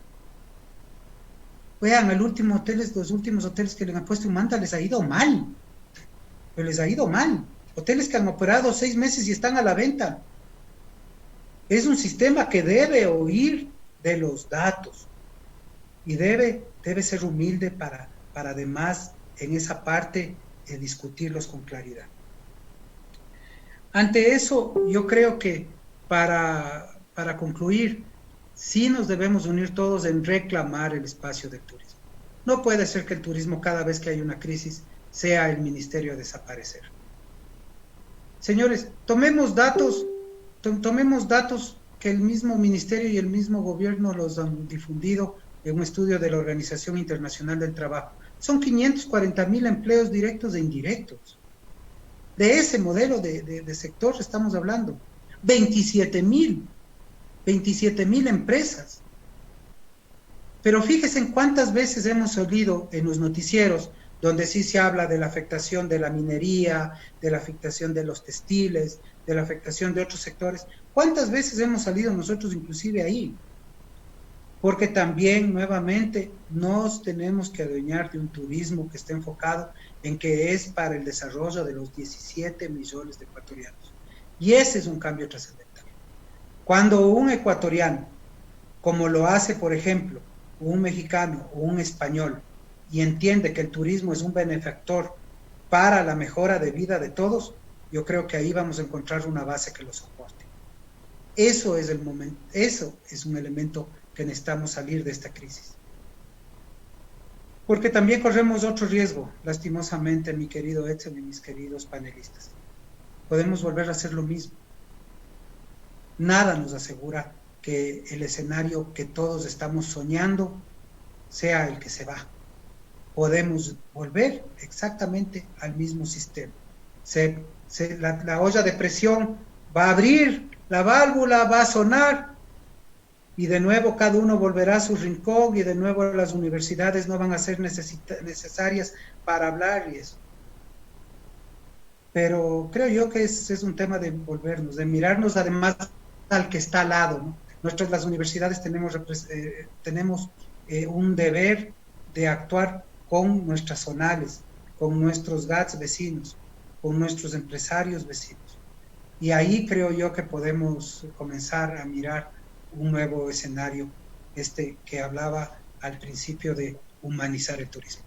E: vean, los últimos hoteles que le han puesto en Manta les ha ido mal, pero les ha ido mal. Hoteles que han operado 6 meses y están a la venta. Es un sistema que debe oír de los datos y debe ser humilde para además en esa parte discutirlos con claridad. Ante eso, yo creo que para concluir, sí nos debemos unir todos en reclamar el espacio del turismo. No puede ser que el turismo, cada vez que hay una crisis, sea el ministerio a desaparecer. Señores, tomemos datos que el mismo ministerio y el mismo gobierno los han difundido en un estudio de la Organización Internacional del Trabajo. Son 540,000 empleos directos e indirectos. De ese modelo de sector estamos hablando. 27,000 empresas. Pero fíjense en cuántas veces hemos oído en los noticieros donde sí se habla de la afectación de la minería, de la afectación de los textiles, de la afectación de otros sectores. ¿Cuántas veces hemos salido nosotros inclusive ahí? Porque también, nuevamente, nos tenemos que adueñar de un turismo que esté enfocado en que es para el desarrollo de los 17 millones de ecuatorianos. Y ese es un cambio trascendental. Cuando un ecuatoriano, como lo hace, por ejemplo, un mexicano o un español, y entiende que el turismo es un benefactor para la mejora de vida de todos, yo creo que ahí vamos a encontrar una base que lo soporte. Eso es el momento, eso es un elemento que necesitamos salir de esta crisis. Porque también corremos otro riesgo, lastimosamente, mi querido Edson y mis queridos panelistas. Podemos volver a hacer lo mismo. Nada nos asegura que el escenario que todos estamos soñando sea el que se va. Podemos volver exactamente al mismo sistema. La olla de presión va a abrir, la válvula va a sonar y de nuevo cada uno volverá a su rincón y de nuevo las universidades no van a ser necesarias para hablar y eso. Pero creo yo que es un tema de volvernos, de mirarnos además al que está al lado, ¿no? Nosotros las universidades tenemos un deber de actuar con nuestras zonales, con nuestros GATS vecinos, con nuestros empresarios vecinos. Y ahí creo yo que podemos comenzar a mirar un nuevo escenario, que hablaba al principio de humanizar el turismo.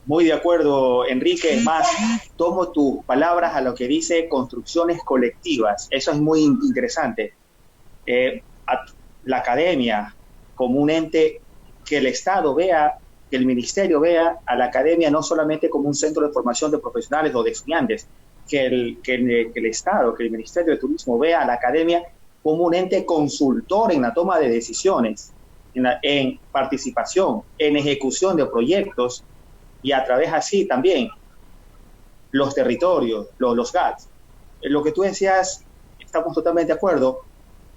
A: Muy de acuerdo, Enrique. Es más, tomo tus palabras a lo que dice construcciones colectivas. Eso es muy interesante. La academia como un ente, que el Estado vea, que el Ministerio vea a la academia no solamente como un centro de formación de profesionales o de estudiantes, que el Estado, que el Ministerio de Turismo vea a la academia como un ente consultor en la toma de decisiones, en participación, en ejecución de proyectos, y a través así también los territorios, los GATS. Lo que tú decías, estamos totalmente de acuerdo.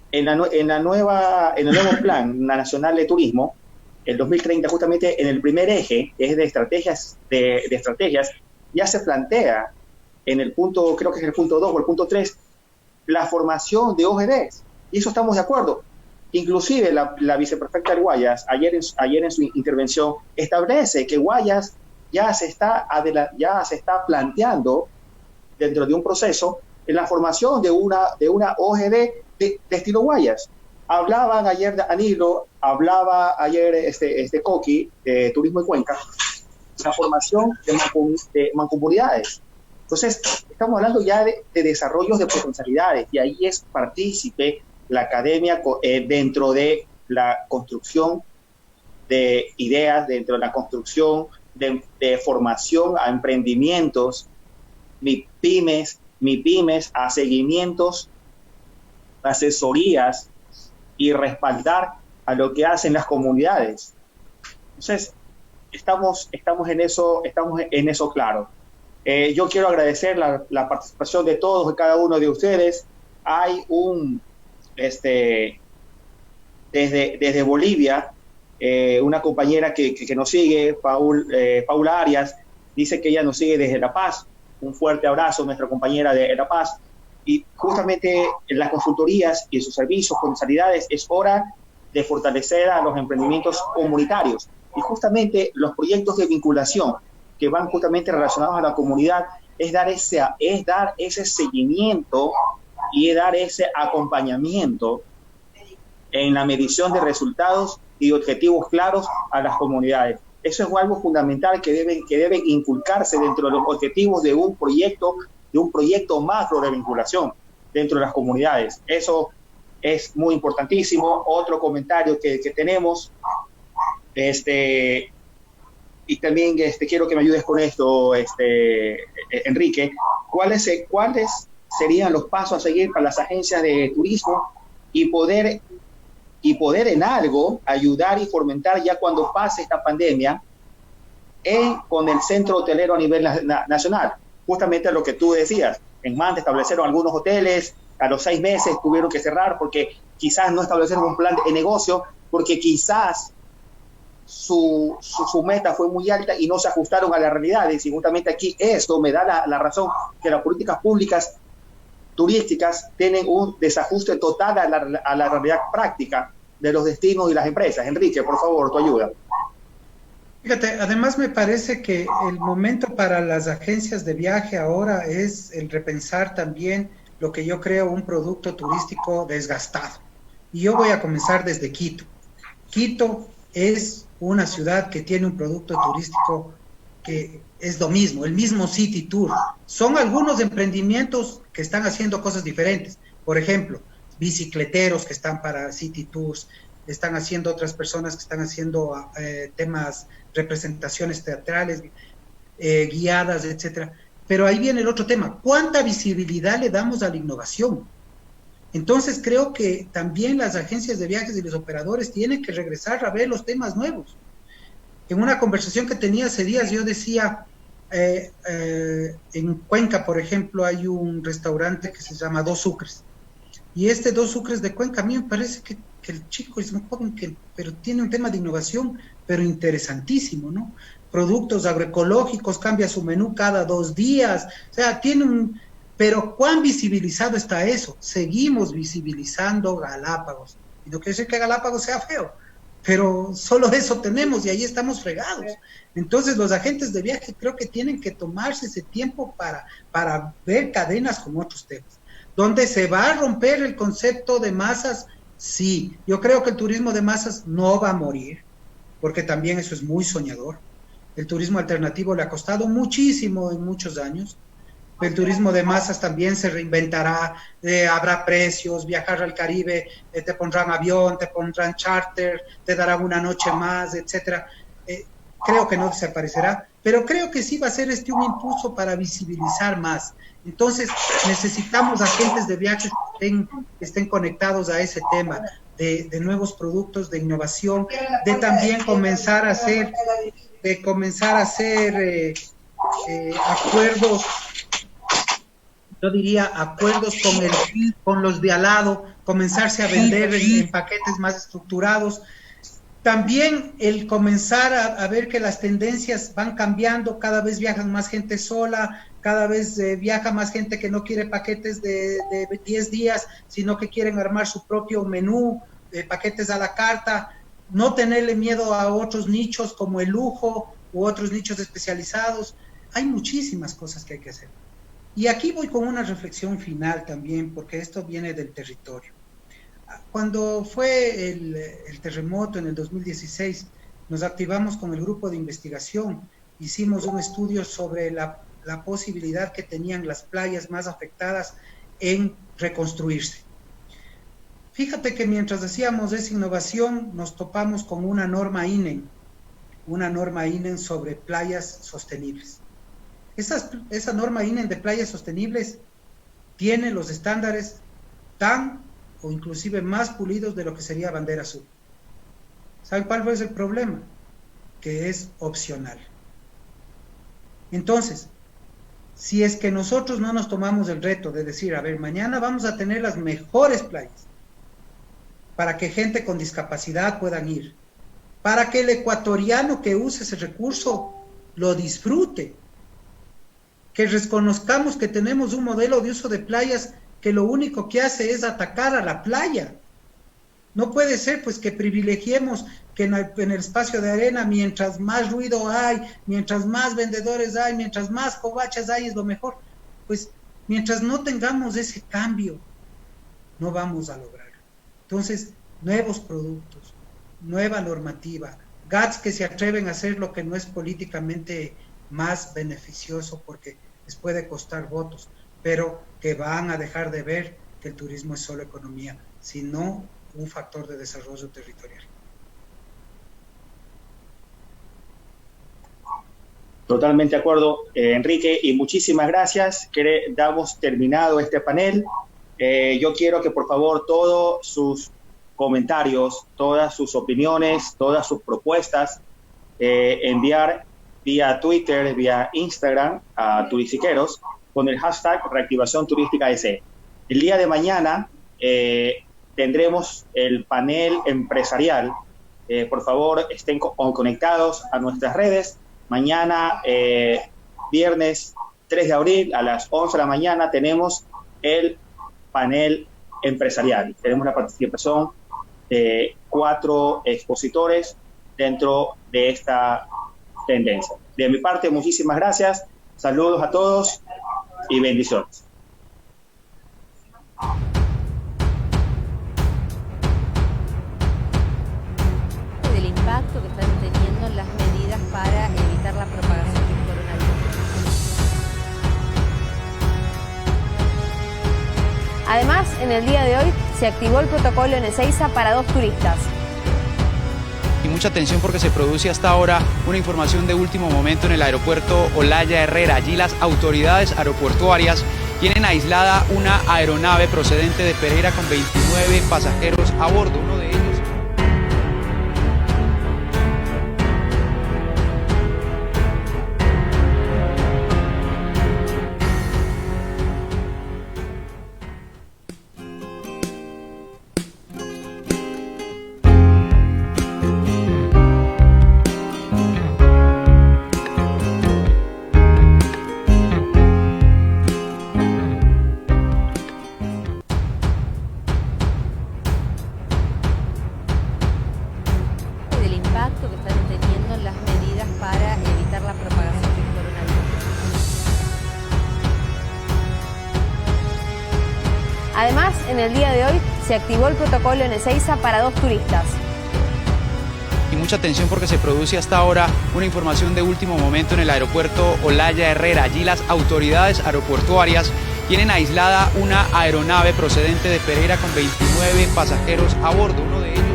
A: En el nuevo plan nacional de turismo, el 2030, justamente en el primer eje, que es de estrategias, ya se plantea en el punto, creo que es el punto 2 o el punto 3, la formación de OGDs. Y eso estamos de acuerdo. Inclusive la viceprefecta de Guayas, ayer en su intervención, establece que Guayas ya se está planteando dentro de un proceso en la formación de una OGD de estilo Guayas. Hablaban ayer de Anilo, hablaba ayer Coqui, de Turismo y Cuenca, la formación de mancomunidades. Entonces, estamos hablando ya de desarrollos de potencialidades, y ahí es partícipe la academia dentro de la construcción de ideas, dentro de la construcción de formación a emprendimientos, MIPYMES, a seguimientos, asesorías y respaldar a lo que hacen las comunidades. Entonces, estamos en eso claro. Yo quiero agradecer la participación de todos y cada uno de ustedes. Hay desde Bolivia, una compañera que nos sigue, Paula Arias, dice que ella nos sigue desde La Paz. Un fuerte abrazo, nuestra compañera de La Paz. Y justamente en las consultorías y sus servicios, comercialidades, es hora de fortalecer a los emprendimientos comunitarios. Y justamente los proyectos de vinculación que van justamente relacionados a la comunidad es dar ese seguimiento y dar ese acompañamiento en la medición de resultados y objetivos claros a las comunidades. Eso es algo fundamental que debe inculcarse dentro de los objetivos de un proyecto macro de vinculación dentro de las comunidades. Eso es muy importantísimo. Otro comentario que tenemos, y también quiero que me ayudes con esto, Enrique, ¿cuáles serían los pasos a seguir para las agencias de turismo y poder en algo ayudar y fomentar ya cuando pase esta pandemia con el centro hotelero a nivel nacional? Justamente lo que tú decías, en Manta establecieron algunos hoteles, a los 6 meses tuvieron que cerrar porque quizás no establecieron un plan de negocio, porque quizás su meta fue muy alta y no se ajustaron a las realidades. Y justamente aquí esto me da la razón que las políticas públicas turísticas tienen un desajuste total a la realidad práctica de los destinos y las empresas. Enrique, por favor, tu ayuda.
E: Fíjate, además me parece que el momento para las agencias de viaje ahora es el repensar también lo que yo creo un producto turístico desgastado. Y yo voy a comenzar desde Quito. Quito es una ciudad que tiene un producto turístico que es lo mismo, el mismo City Tour. Son algunos emprendimientos que están haciendo cosas diferentes. Por ejemplo, bicicleteros que están para City Tours, están haciendo otras personas que están haciendo temas, representaciones teatrales, guiadas, etcétera. Pero ahí viene el otro tema, ¿cuánta visibilidad le damos a la innovación? Entonces creo que también las agencias de viajes y los operadores tienen que regresar a ver los temas nuevos. En una conversación que tenía hace días yo decía, en Cuenca, por ejemplo, hay un restaurante que se llama Dos Sucres. Y Dos Sucres de Cuenca, a mí me parece que el chico es un joven pero tiene un tema de innovación, pero interesantísimo, ¿no? Productos agroecológicos, cambia su menú cada 2 días, o sea, pero ¿cuán visibilizado está eso? Seguimos visibilizando Galápagos. Y no quiere decir que Galápagos sea feo, pero solo eso tenemos y ahí estamos fregados. Entonces los agentes de viaje creo que tienen que tomarse ese tiempo para ver cadenas con otros temas. ¿Dónde se va a romper el concepto de masas? Sí, yo creo que el turismo de masas no va a morir, porque también eso es muy soñador. El turismo alternativo le ha costado muchísimo en muchos años. El turismo de masas también se reinventará, habrá precios, viajar al Caribe, te pondrán avión, te pondrán charter, te darán una noche más, etcétera. Creo que no desaparecerá, pero creo que sí va a ser un impulso para visibilizar más. Entonces necesitamos agentes de viajes que estén conectados a ese tema de nuevos productos, de innovación, de también comenzar a hacer acuerdos, yo diría acuerdos con los de al lado, comenzarse a vender en paquetes más estructurados. También el comenzar a ver que las tendencias van cambiando, cada vez viajan más gente sola, cada vez viaja más gente que no quiere paquetes de 10 días, sino que quieren armar su propio menú, paquetes a la carta, no tenerle miedo a otros nichos como el lujo u otros nichos especializados. Hay muchísimas cosas que hay que hacer. Y aquí voy con una reflexión final también, porque esto viene del territorio. Cuando fue el terremoto en el 2016, nos activamos con el grupo de investigación, hicimos un estudio sobre la posibilidad que tenían las playas más afectadas en reconstruirse. Fíjate que mientras hacíamos esa innovación, nos topamos con una norma INEN sobre playas sostenibles. Esa norma INEN de playas sostenibles tiene los estándares tan o inclusive más pulidos de lo que sería bandera azul. ¿Saben cuál fue el problema? Que es opcional. Entonces, si es que nosotros no nos tomamos el reto de decir, a ver, mañana vamos a tener las mejores playas para que gente con discapacidad puedan ir, para que el ecuatoriano que use ese recurso lo disfrute, que reconozcamos que tenemos un modelo de uso de playas que lo único que hace es atacar a la playa. No puede ser pues que privilegiemos que en el espacio de arena, mientras más ruido hay, mientras más vendedores hay, mientras más covachas hay, es lo mejor. Pues mientras no tengamos ese cambio, no vamos a lograrlo. Entonces, nuevos productos, nueva normativa, GATS que se atreven a hacer lo que no es políticamente más beneficioso porque les puede costar votos, pero que van a dejar de ver que el turismo es solo economía, sino un factor de desarrollo territorial.
A: Totalmente de acuerdo, Enrique, y muchísimas gracias. Damos terminado este panel. Yo quiero que por favor todos sus comentarios, todas sus opiniones, todas sus propuestas, enviar vía Twitter, vía Instagram a Turistiqueros con el hashtag Reactivación Turística SE. El día de mañana tendremos el panel empresarial. Por favor, estén conectados a nuestras redes. Mañana, viernes 3 de abril, a las 11 de la mañana, tenemos el panel empresarial. Tenemos la participación de 4 expositores dentro de esta tendencia. De mi parte, muchísimas gracias. Saludos a todos y bendiciones.
F: Del impacto que están teniendo las medidas para evitar la propagación del coronavirus. Además, en el día de hoy se activó el protocolo en Ezeiza para 2 turistas.
G: Y mucha atención porque se produce hasta ahora una información de último momento en el aeropuerto Olaya Herrera. Allí las autoridades aeroportuarias tienen aislada una aeronave procedente de Pereira con 29 pasajeros a bordo. Uno de ellos...
F: Que están teniendo las medidas para evitar la propagación del coronavirus. Además, en el día de hoy se activó el protocolo en Ezeiza para 2 turistas.
G: Y mucha atención porque se produce hasta ahora una información de último momento en el aeropuerto Olaya Herrera. Allí las autoridades aeroportuarias tienen aislada una aeronave procedente de Pereira con 29 pasajeros a bordo. Uno de ellos...